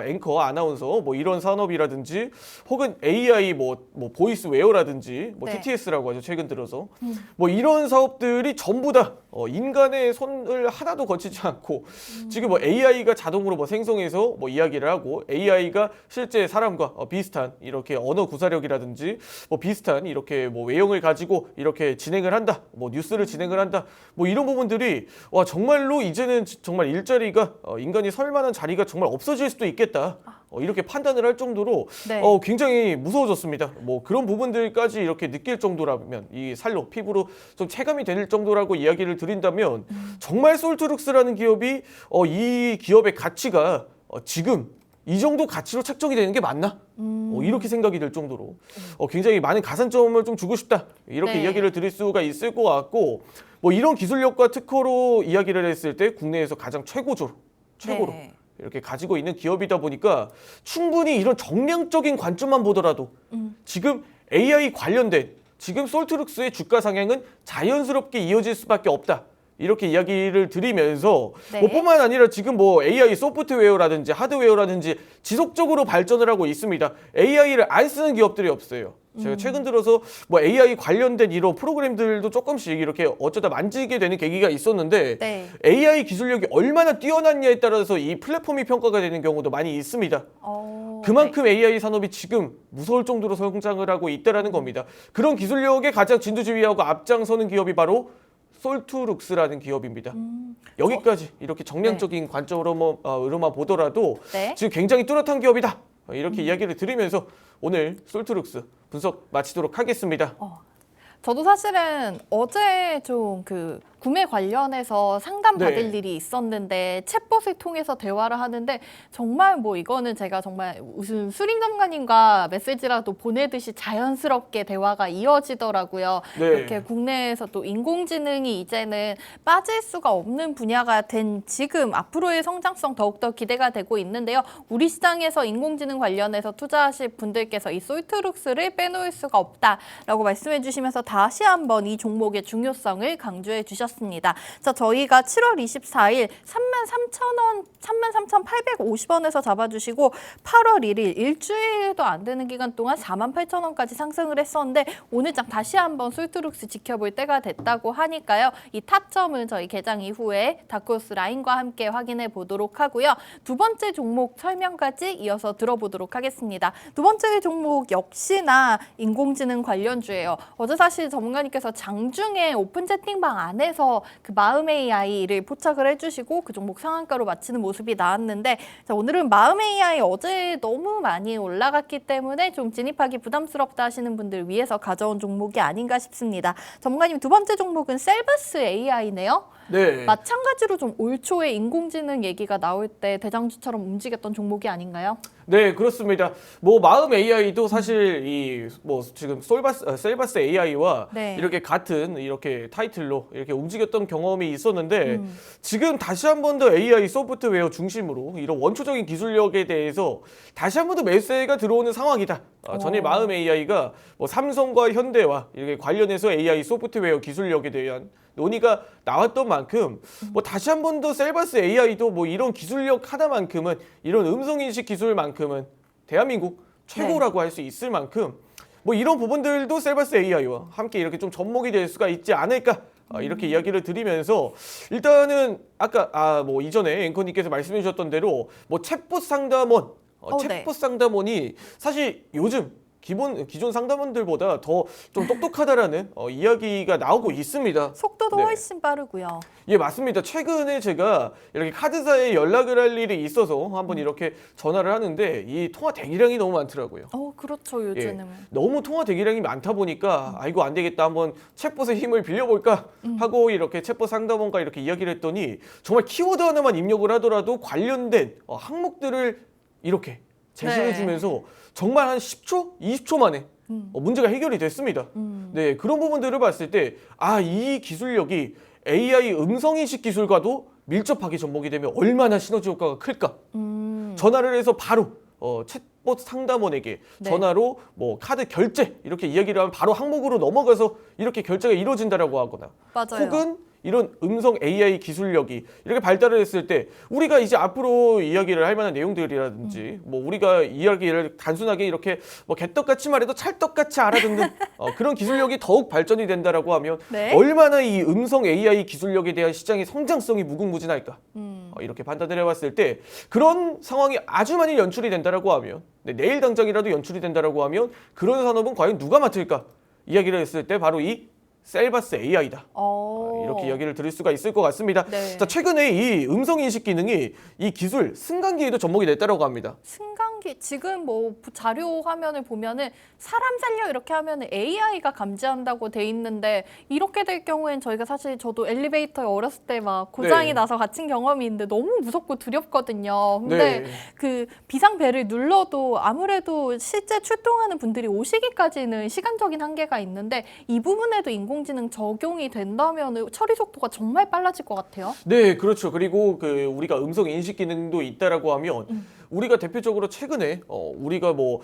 앵커 아나운서 뭐 이런 산업이라든지 혹은 AI 뭐 보이스웨어라든지 뭐 네. TTS라고 하죠 최근 들어서 뭐 이런 사업들이 전부 다 인간의 손을 하나도 거치지 않고 지금 뭐 AI가 자동으로 뭐 생성해서 뭐 이야기를 하고 AI가 실제 사람과 비슷한 이렇게 언어 구사력이라든지 뭐 비슷한 이렇게 뭐 외형을 가지고 이렇게 진행을 한다 뭐 뉴스를 진행을 한다 뭐 이런 부분들이 와 정말로 이제는 정말 일자리가 인간이 설 만한 자리가 정말 없어질 수도 있겠다 이렇게 판단을 할 정도로 네. 굉장히 무서워졌습니다. 뭐 그런 부분들까지 이렇게 느낄 정도라면 이 살로 피부로 좀 체감이 될 정도라고 이야기를 드린다면 정말 솔트룩스라는 기업이 이 기업의 가치가 지금 이 정도 가치로 책정이 되는 게 맞나? 이렇게 생각이 들 정도로 굉장히 많은 가산점을 좀 주고 싶다 이렇게 네. 이야기를 드릴 수가 있을 것 같고 뭐 이런 기술력과 특허로 이야기를 했을 때 국내에서 가장 최고로 네. 이렇게 가지고 있는 기업이다 보니까 충분히 이런 정량적인 관점만 보더라도 지금 AI 관련된 지금 솔트룩스의 주가 상향은 자연스럽게 이어질 수밖에 없다. 이렇게 이야기를 드리면서 네. 뭐 뿐만 아니라 지금 뭐 AI 소프트웨어라든지 하드웨어라든지 지속적으로 발전을 하고 있습니다. AI를 안 쓰는 기업들이 없어요. 제가 최근 들어서 뭐 AI 관련된 이런 프로그램들도 조금씩 이렇게 어쩌다 만지게 되는 계기가 있었는데 네. AI 기술력이 얼마나 뛰어났냐에 따라서 이 플랫폼이 평가가 되는 경우도 많이 있습니다. 그만큼 AI 산업이 지금 무서울 정도로 성장을 하고 있다라는 겁니다. 그런 기술력에 가장 진두지휘하고 앞장서는 기업이 바로 솔트룩스라는 기업입니다. 여기까지 이렇게 정량적인 관점으로만 보더라도 네. 지금 굉장히 뚜렷한 기업이다. 이렇게 이야기를 드리면서 오늘 솔트룩스 분석 마치도록 하겠습니다. 저도 사실은 어제 좀 그 구매 관련해서 상담 받을 네. 일이 있었는데 챗봇을 통해서 대화를 하는데 정말 뭐 이거는 제가 정말 무슨 수링 전문가님과 메시지라도 보내듯이 자연스럽게 대화가 이어지더라고요. 네. 이렇게 국내에서 또 인공지능이 이제는 빠질 수가 없는 분야가 된 지금 앞으로의 성장성 더욱더 기대가 되고 있는데요. 우리 시장에서 인공지능 관련해서 투자하실 분들께서 이 솔트룩스를 빼놓을 수가 없다라고 말씀해 주시면서 다시 한번 이 종목의 중요성을 강조해 주셨습니다. 자, 저희가 7월 24일 33,000원, 33,850원에서 잡아주시고 8월 1일 일주일도 안 되는 기간 동안 48,000원까지 상승을 했었는데 오늘장 다시 한번 솔트룩스 지켜볼 때가 됐다고 하니까요. 이 타점은 저희 개장 이후에 다크호스 라인과 함께 확인해 보도록 하고요. 두 번째 종목 설명까지 이어서 들어보도록 하겠습니다. 두 번째 종목 역시나 인공지능 관련주예요. 어제 사실 전문가님께서 장중에 오픈 채팅방 안에서 그 마음 AI를 포착을 해주시고 그 종목 상한가로 마치는 모습이 나왔는데 자, 오늘은 마음 AI 어제 너무 많이 올라갔기 때문에 좀 진입하기 부담스럽다 하시는 분들 위해서 가져온 종목이 아닌가 싶습니다. 전문가님 두 번째 종목은 셀바스 AI네요. 네. 마찬가지로 좀 올 초에 인공지능 얘기가 나올 때 대장주처럼 움직였던 종목이 아닌가요? 네, 그렇습니다. 뭐 마음 AI도 사실 이 뭐 지금 셀바스 AI와 네. 이렇게 같은 이렇게 타이틀로 이렇게 움직였던 경험이 있었는데 지금 다시 한 번 더 AI 소프트웨어 중심으로 이런 원초적인 기술력에 대해서 다시 한 번 더 매수가 들어오는 상황이다. 전일 마음 AI가 뭐 삼성과 현대와 이렇게 관련해서 AI 소프트웨어 기술력에 대한 논의가 나왔던 만큼 뭐 다시 한 번 더 셀바스 AI도 뭐 이런 기술력 하나만큼은 이런 음성인식 기술만큼은 대한민국 최고라고 할 수 있을 만큼 뭐 이런 부분들도 셀바스 AI와 함께 이렇게 좀 접목이 될 수가 있지 않을까 이렇게 이야기를 드리면서 일단은 아까 뭐 이전에 앵커님께서 말씀해 주셨던 대로 뭐 챗봇 상담원 네. 챗봇 상담원이 사실 요즘 기존 상담원들보다 더 좀 똑똑하다라는 이야기가 나오고 있습니다. 속도도 네. 훨씬 빠르고요. 예, 맞습니다. 최근에 제가 이렇게 카드사에 연락을 할 일이 있어서 한번 이렇게 전화를 하는데 이 통화 대기량이 너무 많더라고요. 그렇죠. 예, 요즘은. 너무 통화 대기량이 많다 보니까 아이고 안 되겠다 한번 챗봇의 힘을 빌려볼까 하고 이렇게 챗봇 상담원과 이렇게 이야기를 했더니 정말 키워드 하나만 입력을 하더라도 관련된 항목들을 이렇게 제시를 네. 주면서 정말 한 10초, 20초 만에 문제가 해결이 됐습니다. 네, 그런 부분들을 봤을 때 이 기술력이 AI 음성인식 기술과도 밀접하게 접목이 되면 얼마나 시너지 효과가 클까? 전화를 해서 바로 챗봇 상담원에게 네. 전화로 뭐 카드 결제 이렇게 이야기를 하면 바로 항목으로 넘어가서 이렇게 결제가 이루어진다라고 하거나 맞아요. 혹은 이런 음성 AI 기술력이 이렇게 발달을 했을 때 우리가 이제 앞으로 이야기를 할 만한 내용들이라든지 뭐 우리가 이야기를 단순하게 이렇게 뭐 개떡같이 말해도 찰떡같이 알아듣는 그런 기술력이 더욱 발전이 된다라고 하면 네. 얼마나 이 음성 AI 기술력에 대한 시장의 성장성이 무궁무진할까 이렇게 판단을 해봤을 때 그런 상황이 아주 많이 연출이 된다라고 하면 내일 당장이라도 연출이 된다라고 하면 그런 산업은 과연 누가 맡을까 이야기를 했을 때 바로 이 셀바스 AI다. 이렇게 이야기를 드릴 수가 있을 것 같습니다. 네. 자, 최근에 이 음성 인식 기능이 이 기술 승강기에도 접목이 됐다고 합니다. 승강 후반기 지금 뭐 자료 화면을 보면은 사람 살려 이렇게 하면은 AI가 감지한다고 돼 있는데 이렇게 될 경우엔 저희가 사실 저도 엘리베이터에 어렸을 때 막 고장이 네. 나서 갇힌 경험이 있는데 너무 무섭고 두렵거든요. 근데 네. 그 비상벨을 눌러도 아무래도 실제 출동하는 분들이 오시기까지는 시간적인 한계가 있는데 이 부분에도 인공지능 적용이 된다면 처리 속도가 정말 빨라질 것 같아요. 네, 그렇죠. 그리고 그 우리가 음성 인식 기능도 있다라고 하면 우리가 대표적으로 최근에 우리가 뭐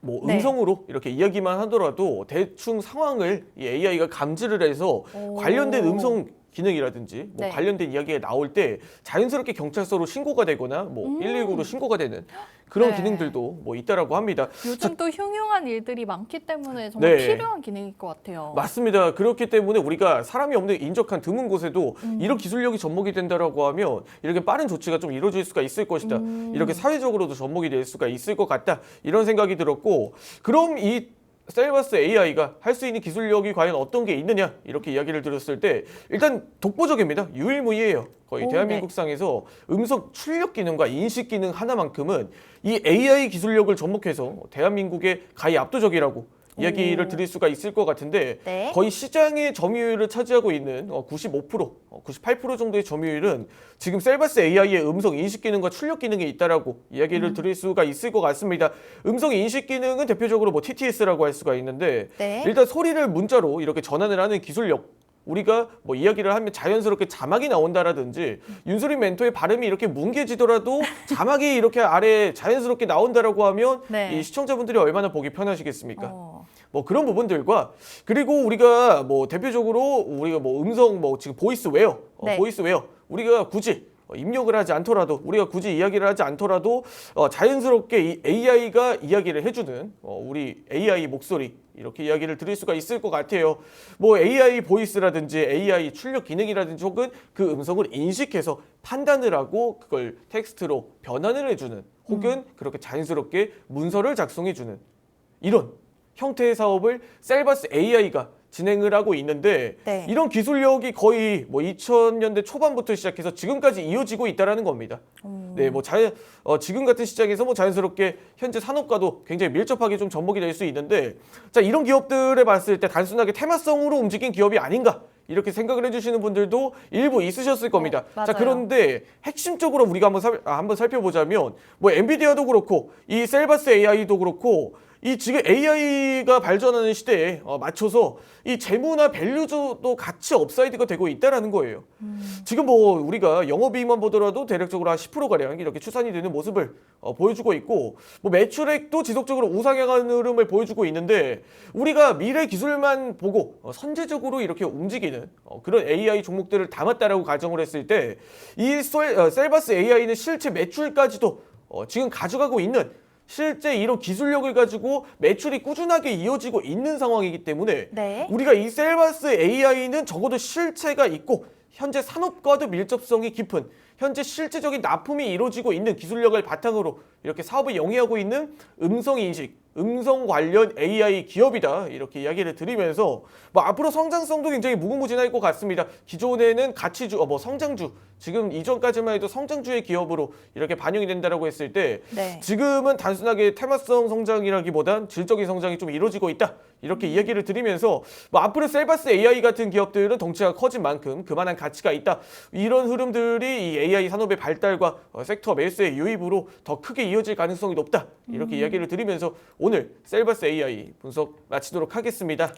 네. 음성으로 이렇게 이야기만 하더라도 대충 상황을 이 AI가 감지를 해서 관련된 음성 기능이라든지 뭐 네. 관련된 이야기가 나올 때 자연스럽게 경찰서로 신고가 되거나 뭐 119로 신고가 되는 그런 네. 기능들도 뭐 있다라고 합니다. 요즘 또 흉흉한 일들이 많기 때문에 정말 네. 필요한 기능일 것 같아요. 맞습니다. 그렇기 때문에 우리가 사람이 없는 인적한 드문 곳에도 이런 기술력이 접목이 된다라고 하면 이렇게 빠른 조치가 좀 이루어질 수가 있을 것이다. 이렇게 사회적으로도 접목이 될 수가 있을 것 같다. 이런 생각이 들었고, 그럼 이 셀바스 AI가 할 수 있는 기술력이 과연 어떤 게 있느냐 이렇게 이야기를 들었을 때 일단 독보적입니다. 유일무이해요. 거의 대한민국 상에서 음성 출력 기능과 인식 기능 하나만큼은 이 AI 기술력을 접목해서 대한민국의 가히 압도적이라고 이야기를 드릴 수가 있을 것 같은데 네. 거의 시장의 점유율을 차지하고 있는 95%, 98% 정도의 점유율은 지금 셀바스 AI의 음성 인식 기능과 출력 기능이 있다라고 이야기를 드릴 수가 있을 것 같습니다. 음성 인식 기능은 대표적으로 뭐 TTS라고 할 수가 있는데 네. 일단 소리를 문자로 이렇게 전환을 하는 기술력. 우리가 뭐 이야기를 하면 자연스럽게 자막이 나온다라든지 윤소리 멘토의 발음이 이렇게 뭉개지더라도 자막이 이렇게 아래에 자연스럽게 나온다라고 하면 네. 이 시청자분들이 얼마나 보기 편하시겠습니까? 어. 뭐 그런 부분들과 그리고 우리가 뭐 대표적으로 우리가 뭐 음성 뭐 지금 보이스웨어, 네. 보이스웨어 우리가 굳이 입력을 하지 않더라도 우리가 굳이 이야기를 하지 않더라도 자연스럽게 이 AI가 이야기를 해주는 우리 AI 목소리 이렇게 이야기를 드릴 수가 있을 것 같아요. 뭐 AI 보이스라든지 AI 출력 기능이라든지 혹은 그 음성을 인식해서 판단을 하고 그걸 텍스트로 변환을 해주는 혹은 그렇게 자연스럽게 문서를 작성해주는 이런 형태의 사업을 셀바스 AI가 진행을 하고 있는데 네. 이런 기술력이 거의 뭐 2000년대 초반부터 시작해서 지금까지 이어지고 있다라는 겁니다. 네, 뭐 지금 같은 시장에서 뭐 자연스럽게 현재 산업과도 굉장히 밀접하게 좀 접목이 될 수 있는데 자, 이런 기업들을 봤을 때 단순하게 테마성으로 움직인 기업이 아닌가? 이렇게 생각을 해주시는 분들도 일부 있으셨을 겁니다. 맞아요. 자, 그런데 핵심적으로 우리가 한번 살펴보자면 뭐 엔비디아도 그렇고 이 셀바스 AI도 그렇고 이 지금 AI가 발전하는 시대에 맞춰서 이 재무나 밸류도 같이 업사이드가 되고 있다라는 거예요. 지금 뭐 우리가 영업이익만 보더라도 대략적으로 한 10%가량 이렇게 추산이 되는 모습을 보여주고 있고 뭐 매출액도 지속적으로 우상향하는 흐름을 보여주고 있는데 우리가 미래 기술만 보고 선제적으로 이렇게 움직이는 그런 AI 종목들을 담았다라고 가정을 했을 때 이 셀바스 AI는 실제 매출까지도 지금 가져가고 있는 실제 이런 기술력을 가지고 매출이 꾸준하게 이어지고 있는 상황이기 때문에 네. 우리가 이 셀바스 AI는 적어도 실체가 있고 현재 산업과도 밀접성이 깊은 현재 실제적인 납품이 이루어지고 있는 기술력을 바탕으로 이렇게 사업을 영위하고 있는 음성인식, 음성 관련 AI 기업이다 이렇게 이야기를 드리면서 뭐 앞으로 성장성도 굉장히 무궁무진할 것 같습니다. 기존에는 가치주, 뭐 성장주, 지금 이전까지만 해도 성장주의 기업으로 이렇게 반영이 된다라고 했을 때 네. 지금은 단순하게 테마성 성장이라기보단 질적인 성장이 좀 이루어지고 있다 이렇게 이야기를 드리면서 뭐 앞으로 셀바스 AI 같은 기업들은 덩치가 커진 만큼 그만한 가치가 있다 이런 흐름들이 이 AI 산업의 발달과 섹터 매수의 유입으로 더 크게 이어질 가능성이 높다 이렇게 이야기를 드리면서 오늘 셀바스 AI 분석 마치도록 하겠습니다.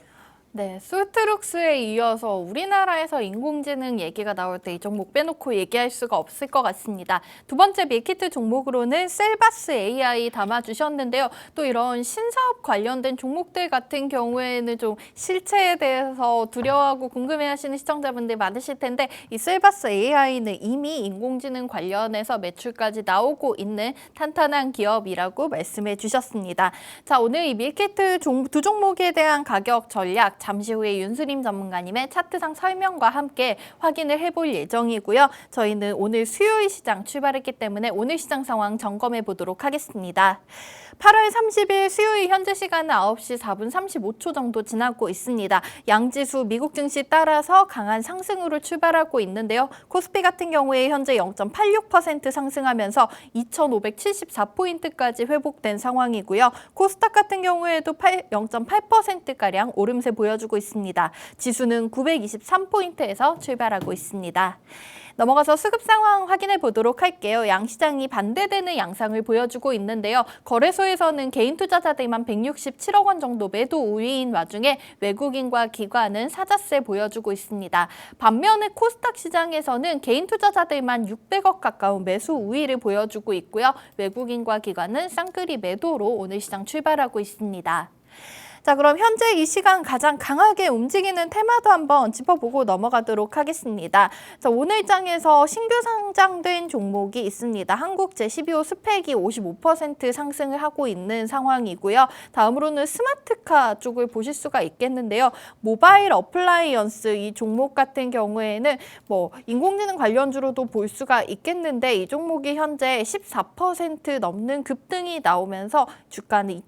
네, 솔트룩스에 이어서 우리나라에서 인공지능 얘기가 나올 때 이 종목 빼놓고 얘기할 수가 없을 것 같습니다. 두 번째 밀키트 종목으로는 셀바스 AI 담아주셨는데요. 또 이런 신사업 관련된 종목들 같은 경우에는 좀 실체에 대해서 두려워하고 궁금해하시는 시청자분들 많으실 텐데 이 셀바스 AI는 이미 인공지능 관련해서 매출까지 나오고 있는 탄탄한 기업이라고 말씀해 주셨습니다. 자, 오늘 이 밀키트 두 종목에 대한 가격 전략 잠시 후에 윤수림 전문가님의 차트상 설명과 함께 확인을 해볼 예정이고요. 저희는 오늘 수요일 시장 출발했기 때문에 오늘 시장 상황 점검해 보도록 하겠습니다. 8월 30일 수요일 현재 시간은 9시 4분 35초 정도 지나고 있습니다. 양지수 미국 증시 따라서 강한 상승으로 출발하고 있는데요. 코스피 같은 경우에 현재 0.86% 상승하면서 2,574포인트까지 회복된 상황이고요. 코스닥 같은 경우에도 0.8%가량 오름세 보여주고 있습니다. 지수는 923포인트에서 출발하고 있습니다. 넘어가서 수급 상황 확인해 보도록 할게요. 양시장이 반대되는 양상을 보여주고 있는데요. 거래소에서는 개인 투자자들만 167억 원 정도 매도 우위인 와중에 외국인과 기관은 사자세 보여주고 있습니다. 반면에 코스닥 시장에서는 개인 투자자들만 600억 가까운 매수 우위를 보여주고 있고요. 외국인과 기관은 쌍끌이 매도로 오늘 시장 출발하고 있습니다. 자, 그럼 현재 이 시간 가장 강하게 움직이는 테마도 한번 짚어보고 넘어가도록 하겠습니다. 자, 오늘 장에서 신규 상장된 종목이 있습니다. 한국 제12호 스펙이 55% 상승을 하고 있는 상황이고요. 다음으로는 스마트카 쪽을 보실 수가 있겠는데요. 모바일 어플라이언스 이 종목 같은 경우에는 인공지능 관련주로도 볼 수가 있겠는데 이 종목이 현재 14% 넘는 급등이 나오면서 주가는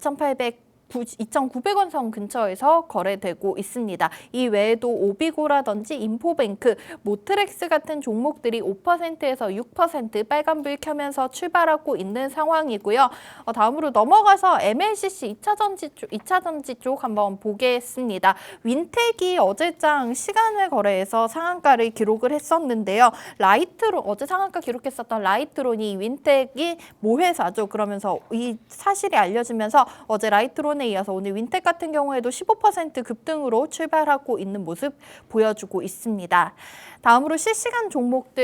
2,900원 선 근처에서 거래되고 있습니다. 이 외에도 오비고라든지 인포뱅크, 모트렉스 같은 종목들이 5%에서 6% 빨간불 켜면서 출발하고 있는 상황이고요. 다음으로 넘어가서 MLCC 2차전지 쪽 한번 보겠습니다. 윈텍이 어제장 시간외 거래에서 상한가를 기록을 했었는데요. 어제 상한가 기록했었던 라이트론이 윈텍이 모회사죠. 그러면서 이 사실이 알려지면서 어제 라이트론에 이어서 오늘 윈텍 같은 경우에도 15% 급등으로 출발하고 있는 모습 보여주고 있습니다. 다음으로 실시간 종목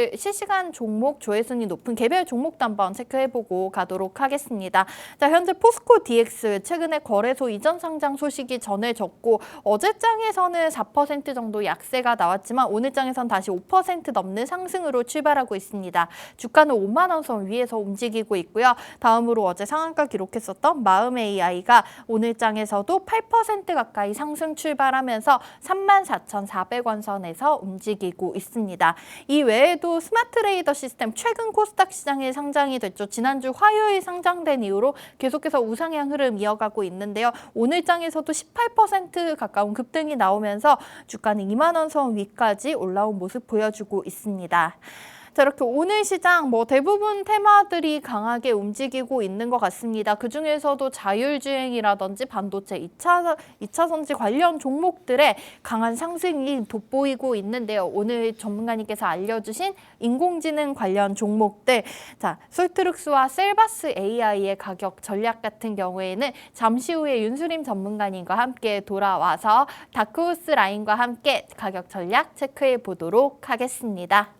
조회순위 높은 개별 종목도 한번 체크해보고 가도록 하겠습니다. 자, 현재 포스코 DX 최근에 거래소 이전 상장 소식이 전해졌고 어제장에서는 4% 정도 약세가 나왔지만 오늘장에선 다시 5% 넘는 상승으로 출발하고 있습니다. 주가는 5만 원 선 위에서 움직이고 있고요. 다음으로 어제 상한가 기록했었던 마음 AI가 오늘장에서도 8% 가까이 상승 출발하면서 34,400원 선에서 움직이고 있습니다. 이 외에도 스마트레이더 시스템 최근 코스닥 시장에 상장이 됐죠. 지난주 화요일 상장된 이후로 계속해서 우상향 흐름 이어가고 있는데요. 오늘장에서도 18% 가까운 급등이 나오면서 주가는 2만 원 선 위까지 올라온 모습 보여주고 있습니다. 자, 이렇게 오늘 시장 대부분 테마들이 강하게 움직이고 있는 것 같습니다. 그중에서도 자율주행이라든지 반도체, 2차전지 관련 종목들의 강한 상승이 돋보이고 있는데요. 오늘 전문가님께서 알려주신 인공지능 관련 종목들, 자, 솔트룩스와 셀바스 AI의 가격 전략 같은 경우에는 잠시 후에 윤수림 전문가님과 함께 돌아와서 다크호스 라인과 함께 가격 전략 체크해 보도록 하겠습니다.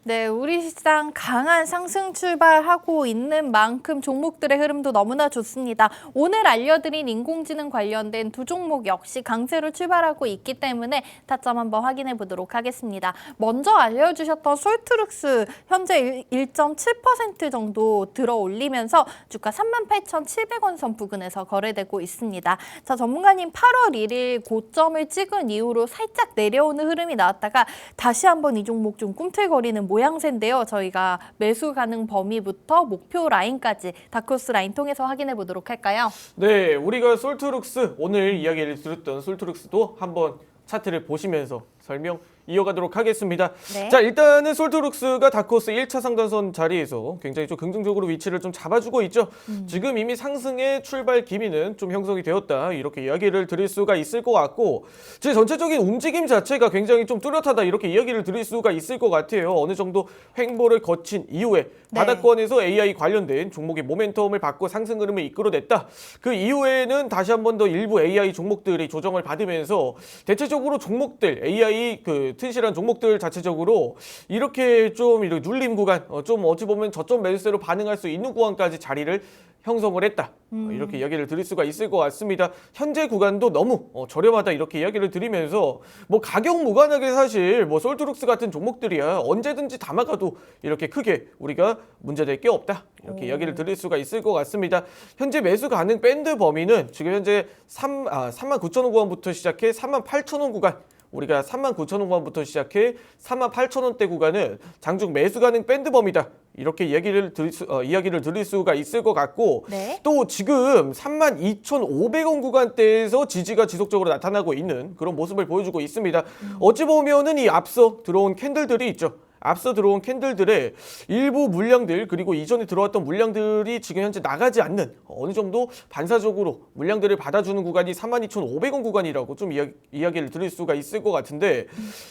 네, 우리 시장 강한 상승 출발하고 있는 만큼 종목들의 흐름도 너무나 좋습니다. 오늘 알려드린 인공지능 관련된 두 종목 역시 강세로 출발하고 있기 때문에 타점 한번 확인해 보도록 하겠습니다. 먼저 알려주셨던 솔트룩스 현재 1.7% 정도 들어 올리면서 주가 38,700원 선 부근에서 거래되고 있습니다. 자, 전문가님 8월 1일 고점을 찍은 이후로 살짝 내려오는 흐름이 나왔다가 다시 한번 이 종목 좀 꿈틀거리는 모양새인데요. 저희가 매수 가능 범위부터 목표 라인까지 다크호스 라인 통해서 확인해 보도록 할까요? 네, 우리가 솔트룩스 오늘 이야기를 들었던 솔트룩스도 한번 차트를 보시면서 설명 이어가도록 하겠습니다. 네. 자, 일단은 솔트룩스가 다크호스 1차 상단선 자리에서 굉장히 좀 긍정적으로 위치를 좀 잡아주고 있죠. 지금 이미 상승의 출발 기미는 좀 형성이 되었다. 이렇게 이야기를 드릴 수가 있을 것 같고, 제 전체적인 움직임 자체가 굉장히 좀 뚜렷하다. 이렇게 이야기를 드릴 수가 있을 것 같아요. 어느 정도 횡보를 거친 이후에 바닥권에서 AI 관련된 종목의 모멘텀을 받고 상승 흐름을 이끌어냈다. 그 이후에는 다시 한 번 더 일부 AI 종목들이 조정을 받으면서 대체적으로 종목들 AI 튼실한 종목들 자체적으로 이렇게 좀 이렇게 눌림 구간, 좀 어찌 보면 저점 매수세로 반응할 수 있는 구간까지 자리를 형성을 했다. 이렇게 이야기를 드릴 수가 있을 것 같습니다. 현재 구간도 너무 저렴하다 이렇게 이야기를 드리면서 뭐 가격 무관하게 사실 뭐 솔트룩스 같은 종목들이야 언제든지 담아가도 이렇게 크게 우리가 문제될 게 없다. 이렇게 이야기를 드릴 수가 있을 것 같습니다. 현재 매수 가능 밴드 범위는 지금 현재 39,000원 구간부터 시작해 38,000원 구간, 우리가 39,000원부터 시작해 38,000원대 구간은 장중 매수 가능 밴드 범위다. 이렇게 이야기를 드릴 수가 있을 것 같고, 네. 또 지금 32,500원 구간대에서 지지가 지속적으로 나타나고 있는 그런 모습을 보여주고 있습니다. 어찌 보면은 이 앞서 들어온 캔들들이 있죠. 앞서 들어온 캔들들의 일부 물량들, 그리고 이전에 들어왔던 물량들이 지금 현재 나가지 않는 어느 정도 반사적으로 물량들을 받아주는 구간이 32,500원 구간이라고 좀 이야기를 드릴 수가 있을 것 같은데,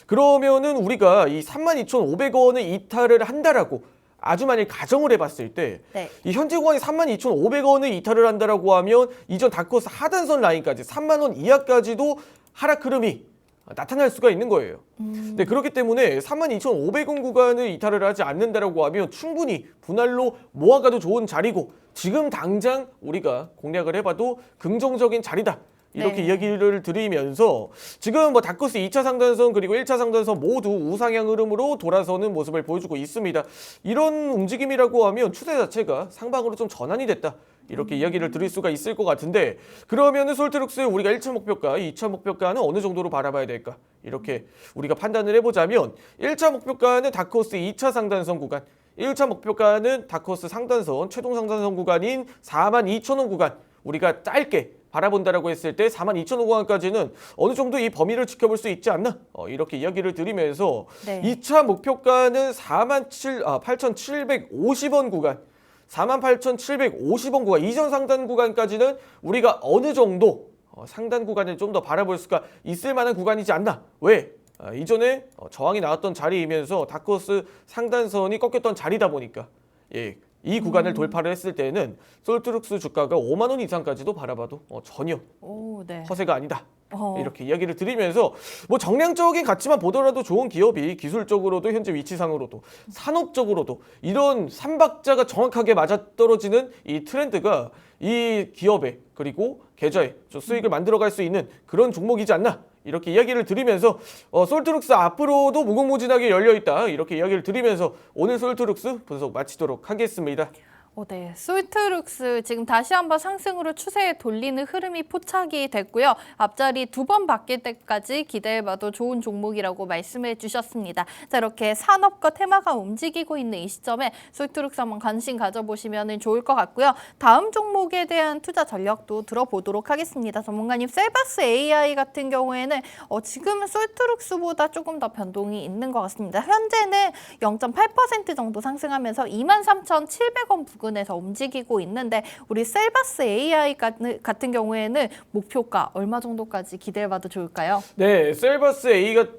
그러면은 우리가 이 32,500원을 이탈을 한다라고 아주 만일 가정을 해봤을 때 이 현재 구간이 32,500원을 이탈을 한다라고 하면 이전 다크호스 하단선 라인까지 3만 원 이하까지도 하락 흐름이 나타날 수가 있는 거예요. 네, 그렇기 때문에 32,500원 구간을 이탈을 하지 않는다라고 하면 충분히 분할로 모아가도 좋은 자리고, 지금 당장 우리가 공략을 해봐도 긍정적인 자리다. 이렇게 이야기를 드리면서 지금 뭐 다크호스 2차 상단선 그리고 1차 상단선 모두 우상향 흐름으로 돌아서는 모습을 보여주고 있습니다. 이런 움직임이라고 하면 추세 자체가 상방으로 좀 전환이 됐다. 이렇게 이야기를 드릴 수가 있을 것 같은데, 그러면은 솔트룩스 우리가 1차 목표가, 2차 목표가는 어느 정도로 바라봐야 될까? 이렇게 우리가 판단을 해보자면 1차 목표가는 다크호스 2차 상단선 구간, 1차 목표가는 다크호스 상단선, 최종 상단선 구간인 42,000원 구간, 우리가 짧게 바라본다라고 했을 때 42,000원 구간까지는 어느 정도 이 범위를 지켜볼 수 있지 않나? 이렇게 이야기를 드리면서 2차 목표가는 48,750원 구간, 48,750원 구간, 이전 상단 구간까지는 우리가 어느 정도 상단 구간을 좀 더 바라볼 수가 있을 만한 구간이지 않나? 왜? 이전에 저항이 나왔던 자리이면서 다크호스 상단선이 꺾였던 자리다 보니까 이 구간을 돌파를 했을 때는 솔트룩스 주가가 5만 원 이상까지도 바라봐도 전혀 허세가 아니다. 이렇게 이야기를 드리면서 뭐 정량적인 가치만 보더라도 좋은 기업이 기술적으로도 현재 위치상으로도 산업적으로도 이런 삼박자가 정확하게 맞아떨어지는 이 트렌드가 이 기업의 그리고 계좌에 수익을 만들어갈 수 있는 그런 종목이지 않나. 이렇게 이야기를 드리면서 솔트룩스 앞으로도 무궁무진하게 열려있다. 이렇게 이야기를 드리면서 오늘 솔트룩스 분석 마치도록 하겠습니다. 네, 솔트룩스 지금 다시 한번 상승으로 추세에 돌리는 흐름이 포착이 됐고요. 앞자리 2번 바뀔 때까지 기대해봐도 좋은 종목이라고 말씀해 주셨습니다. 자, 이렇게 산업과 테마가 움직이고 있는 이 시점에 솔트룩스 한번 관심 가져보시면 좋을 것 같고요. 다음 종목에 대한 투자 전략도 들어보도록 하겠습니다. 전문가님, 셀바스 AI 같은 경우에는 지금은 솔트룩스보다 조금 더 변동이 있는 것 같습니다. 현재는 0.8% 정도 상승하면서 23,700원 부근에서 움직이고 있는데, 우리 셀바스 AI 같은 경우에는 목표가 얼마 정도까지 기대해봐도 좋을까요? 네, 셀바스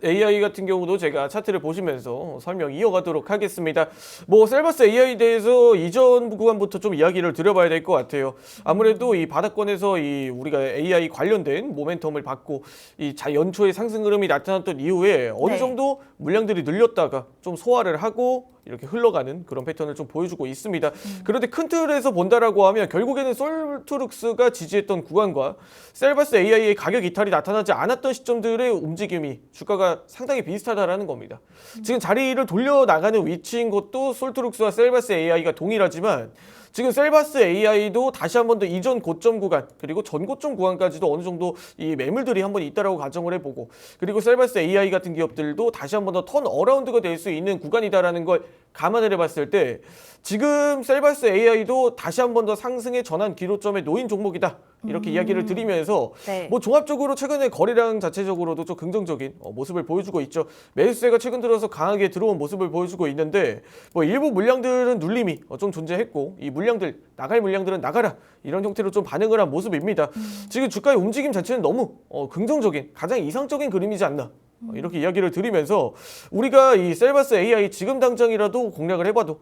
AI 같은 경우도 제가 차트를 보시면서 설명 이어가도록 하겠습니다. 뭐 셀바스 AI에 대해서 이전 구간부터 좀 이야기를 드려봐야 될 것 같아요. 아무래도 이 바닥권에서 우리가 AI 관련된 모멘텀을 받고 이 연초에 상승 흐름이 나타났던 이후에 어느 정도 물량들이 늘렸다가 좀 소화를 하고 이렇게 흘러가는 그런 패턴을 좀 보여주고 있습니다. 그런데 큰 틀에서 본다라고 하면 결국에는 솔트룩스가 지지했던 구간과 셀바스 AI의 가격 이탈이 나타나지 않았던 시점들의 움직임이 주가가 상당히 비슷하다라는 겁니다. 지금 자리를 돌려나가는 위치인 것도 솔트룩스와 셀바스 AI가 동일하지만 지금 셀바스 AI도 다시 한 번 더 이전 고점 구간 그리고 전 고점 구간까지도 어느 정도 이 매물들이 한번 있다라고 가정을 해보고, 그리고 셀바스 AI 같은 기업들도 다시 한 번 더 턴 어라운드가 될 수 있는 구간이다라는 걸 감안을 해봤을 때 지금 셀바스 AI도 다시 한 번 더 상승의 전환 기로점에 놓인 종목이다. 이렇게 이야기를 드리면서 네. 뭐 종합적으로 최근에 거래량 자체적으로도 좀 긍정적인 모습을 보여주고 있죠. 매수세가 최근 들어서 강하게 들어온 모습을 보여주고 있는데 뭐 일부 물량들은 눌림이 좀 존재했고 이 물량들 나갈 물량들은 나가라 이런 형태로 좀 반응을 한 모습입니다. 지금 주가의 움직임 자체는 너무 긍정적인 가장 이상적인 그림이지 않나. 이렇게 이야기를 드리면서 우리가 이 셀바스 AI 지금 당장이라도 공략을 해봐도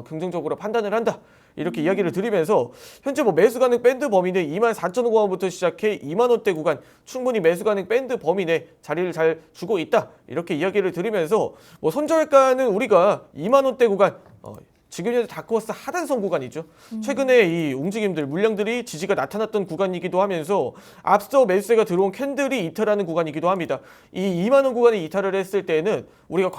긍정적으로 판단을 한다. 이렇게 이야기를 드리면서 현재 뭐 매수 가능 밴드 범위 내 24,000원부터 시작해 2만 원대 구간 충분히 매수 가능 밴드 범위 내 자리를 잘 주고 있다. 이렇게 이야기를 드리면서 뭐 손절가는 우리가 2만 원대 구간 지금 현재 다크호스 하단선 구간이죠. 최근에 이 움직임들, 물량들이 지지가 나타났던 구간이기도 하면서 앞서 매수세가 들어온 캔들이 이탈하는 구간이기도 합니다. 이 2만 원 구간에 이탈을 했을 때는 우리가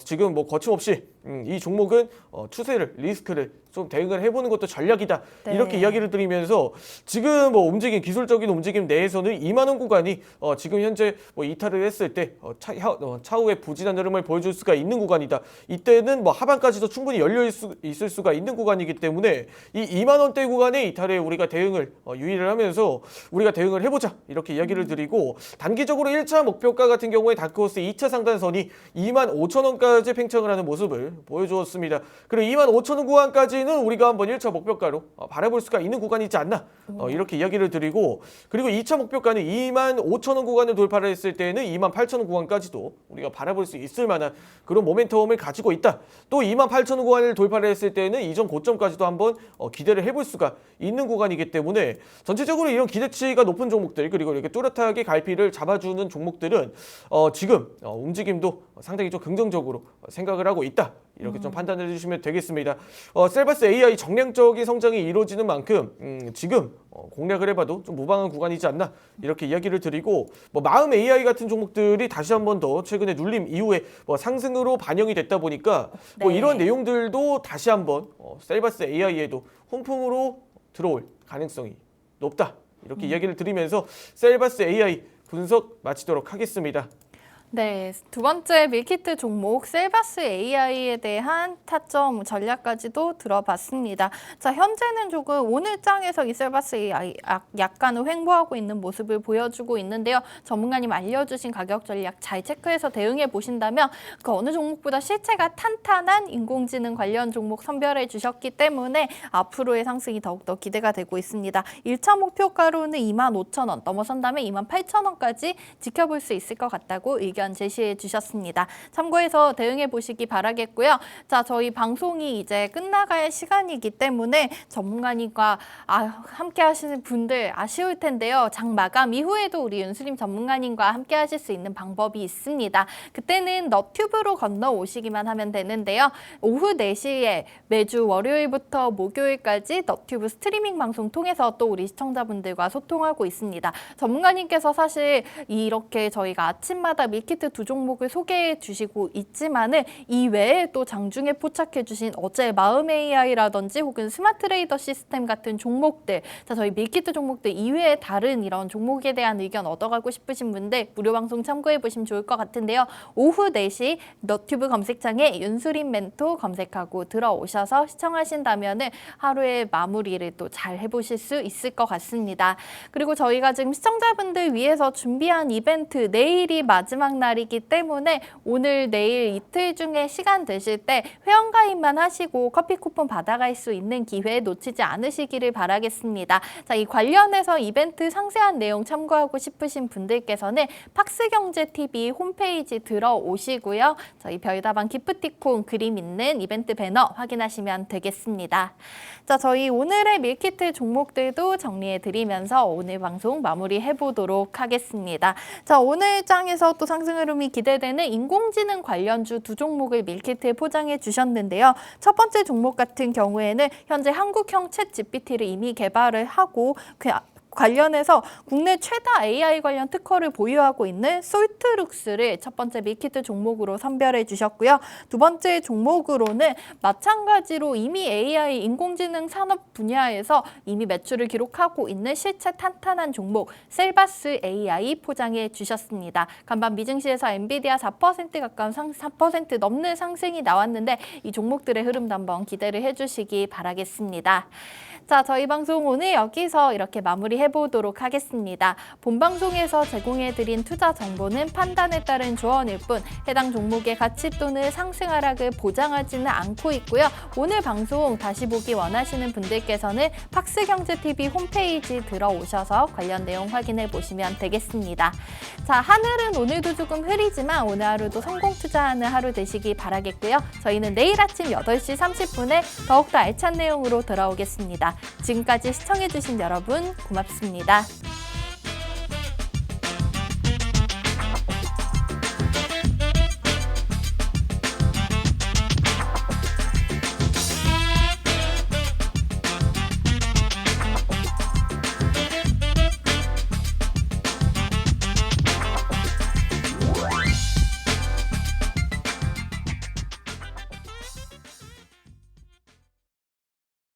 지금 뭐 거침없이 이 종목은 추세를, 리스크를 좀 대응을 해보는 것도 전략이다. 네. 이렇게 이야기를 드리면서 지금 뭐 기술적인 움직임 내에서는 2만 원 구간이 지금 현재 뭐 이탈을 했을 때 차후에 부진한 흐름을 보여줄 수가 있는 구간이다. 이때는 뭐 하반까지도 충분히 열려 있을 수가 있는 구간이기 때문에 이 2만 원대 구간의 이탈에 우리가 대응을 유의를 하면서 우리가 대응을 해보자. 이렇게 이야기를 드리고 단기적으로 1차 목표가 같은 경우에 다크호스 2차 상단선이 2만 5천 원까지 팽창을 하는 모습을 보여주었습니다. 그리고 2만 5천 원 구간까지는 우리가 한번 1차 목표가로 바라볼 수가 있는 구간이지 않나 이렇게 이야기를 드리고 그리고 2차 목표가는 2만 5천 원 구간을 돌파를 했을 때는 2만 8천 원 구간까지도 우리가 바라볼 수 있을 만한 그런 모멘텀을 가지고 있다. 또 2만 8천 원 구간을 돌파를 했을 때는 이전 고점까지도 한번 기대를 해볼 수가 있는 구간이기 때문에 전체적으로 이런 기대치가 높은 종목들 그리고 이렇게 뚜렷하게 갈피를 잡아주는 종목들은 지금 움직임도 상당히 좀 긍정적으로 생각을 하고 있다. 이렇게 좀 판단해 주시면 되겠습니다. 셀바스 AI 정량적인 성장이 이루어지는 만큼 지금 공략을 해봐도 좀 무방한 구간이지 않나 이렇게 이야기를 드리고 뭐 마음 AI 같은 종목들이 다시 한 번 더 최근에 눌림 이후에 뭐 상승으로 반영이 됐다 보니까 뭐 네. 이런 내용들도 다시 한번 셀바스 AI에도 혼품으로 들어올 가능성이 높다 이렇게 이야기를 드리면서 셀바스 AI 분석 마치도록 하겠습니다. 네, 두 번째 밀키트 종목 셀바스 AI에 대한 타점 전략까지도 들어봤습니다. 자, 현재는 조금 오늘 장에서 이 셀바스 AI 약간은 횡보하고 있는 모습을 보여주고 있는데요. 전문가님 알려주신 가격 전략 잘 체크해서 대응해 보신다면 그 어느 종목보다 실체가 탄탄한 인공지능 관련 종목 선별해 주셨기 때문에 앞으로의 상승이 더욱더 기대가 되고 있습니다. 1차 목표가로는 25,000원 넘어선다면 28,000원까지 지켜볼 수 있을 것 같다고 의견 제시해 주셨습니다. 참고해서 대응해 보시기 바라겠고요. 자, 저희 방송이 이제 끝나갈 시간이기 때문에 전문가님과 함께 하시는 분들 아쉬울 텐데요. 장 마감 이후에도 우리 윤수림 전문가님과 함께 하실 수 있는 방법이 있습니다. 그때는 너튜브로 건너오시기만 하면 되는데요. 오후 4시에 매주 월요일부터 목요일까지 너튜브 스트리밍 방송 통해서 또 우리 시청자분들과 소통하고 있습니다. 전문가님께서 사실 이렇게 저희가 아침마다 밀키트 두 종목을 소개해 주시고 있지만은 이외에 또 장중에 포착해 주신 어제 마음 AI라든지 혹은 스마트 레이더 시스템 같은 종목들, 자, 저희 밀키트 종목들 이외에 다른 이런 종목에 대한 의견 얻어가고 싶으신 분들 무료 방송 참고해 보시면 좋을 것 같은데요. 오후 4시 너튜브 검색창에 윤수림 멘토 검색하고 들어오셔서 시청하신다면은 하루의 마무리를 또 잘 해보실 수 있을 것 같습니다. 그리고 저희가 지금 시청자분들 위해서 준비한 이벤트 내일이 마지막 날이기 때문에 오늘 내일 이틀 중에 시간 되실 때 회원가입만 하시고 커피 쿠폰 받아갈 수 있는 기회 놓치지 않으시기를 바라겠습니다. 자, 이 관련해서 이벤트 상세한 내용 참고하고 싶으신 분들께서는 팍스경제TV 홈페이지 들어오시고요. 저희 별다방 기프티콘 그림 있는 이벤트 배너 확인하시면 되겠습니다. 자, 저희 오늘의 밀키트 종목들도 정리해드리면서 오늘 방송 마무리해보도록 하겠습니다. 자, 오늘 장에서 또 상승 흐름이 기대되는 인공지능 관련주 두 종목을 밀키트에 포장해 주셨는데요. 첫 번째 종목 같은 경우에는 현재 한국형 챗 GPT를 이미 개발을 하고 관련해서 국내 최다 AI 관련 특허를 보유하고 있는 솔트룩스를 첫 번째 밀키트 종목으로 선별해 주셨고요. 두 번째 종목으로는 마찬가지로 이미 AI 인공지능 산업 분야에서 이미 매출을 기록하고 있는 실체 탄탄한 종목 셀바스 AI 포장해 주셨습니다. 간밤 미증시에서 엔비디아 4% 가까운 4% 넘는 상승이 나왔는데 이 종목들의 흐름도 한번 기대를 해주시기 바라겠습니다. 자, 저희 방송 오늘 여기서 이렇게 마무리해보도록 하겠습니다. 본 방송에서 제공해드린 투자 정보는 판단에 따른 조언일 뿐 해당 종목의 가치 또는 상승 하락을 보장하지는 않고 있고요. 오늘 방송 다시 보기 원하시는 분들께서는 팍스경제TV 홈페이지 들어오셔서 관련 내용 확인해 보시면 되겠습니다. 자, 하늘은 오늘도 조금 흐리지만 오늘 하루도 성공 투자하는 하루 되시기 바라겠고요. 저희는 내일 아침 8시 30분에 더욱더 알찬 내용으로 돌아오겠습니다. 지금까지 시청해주신 여러분 고맙습니다.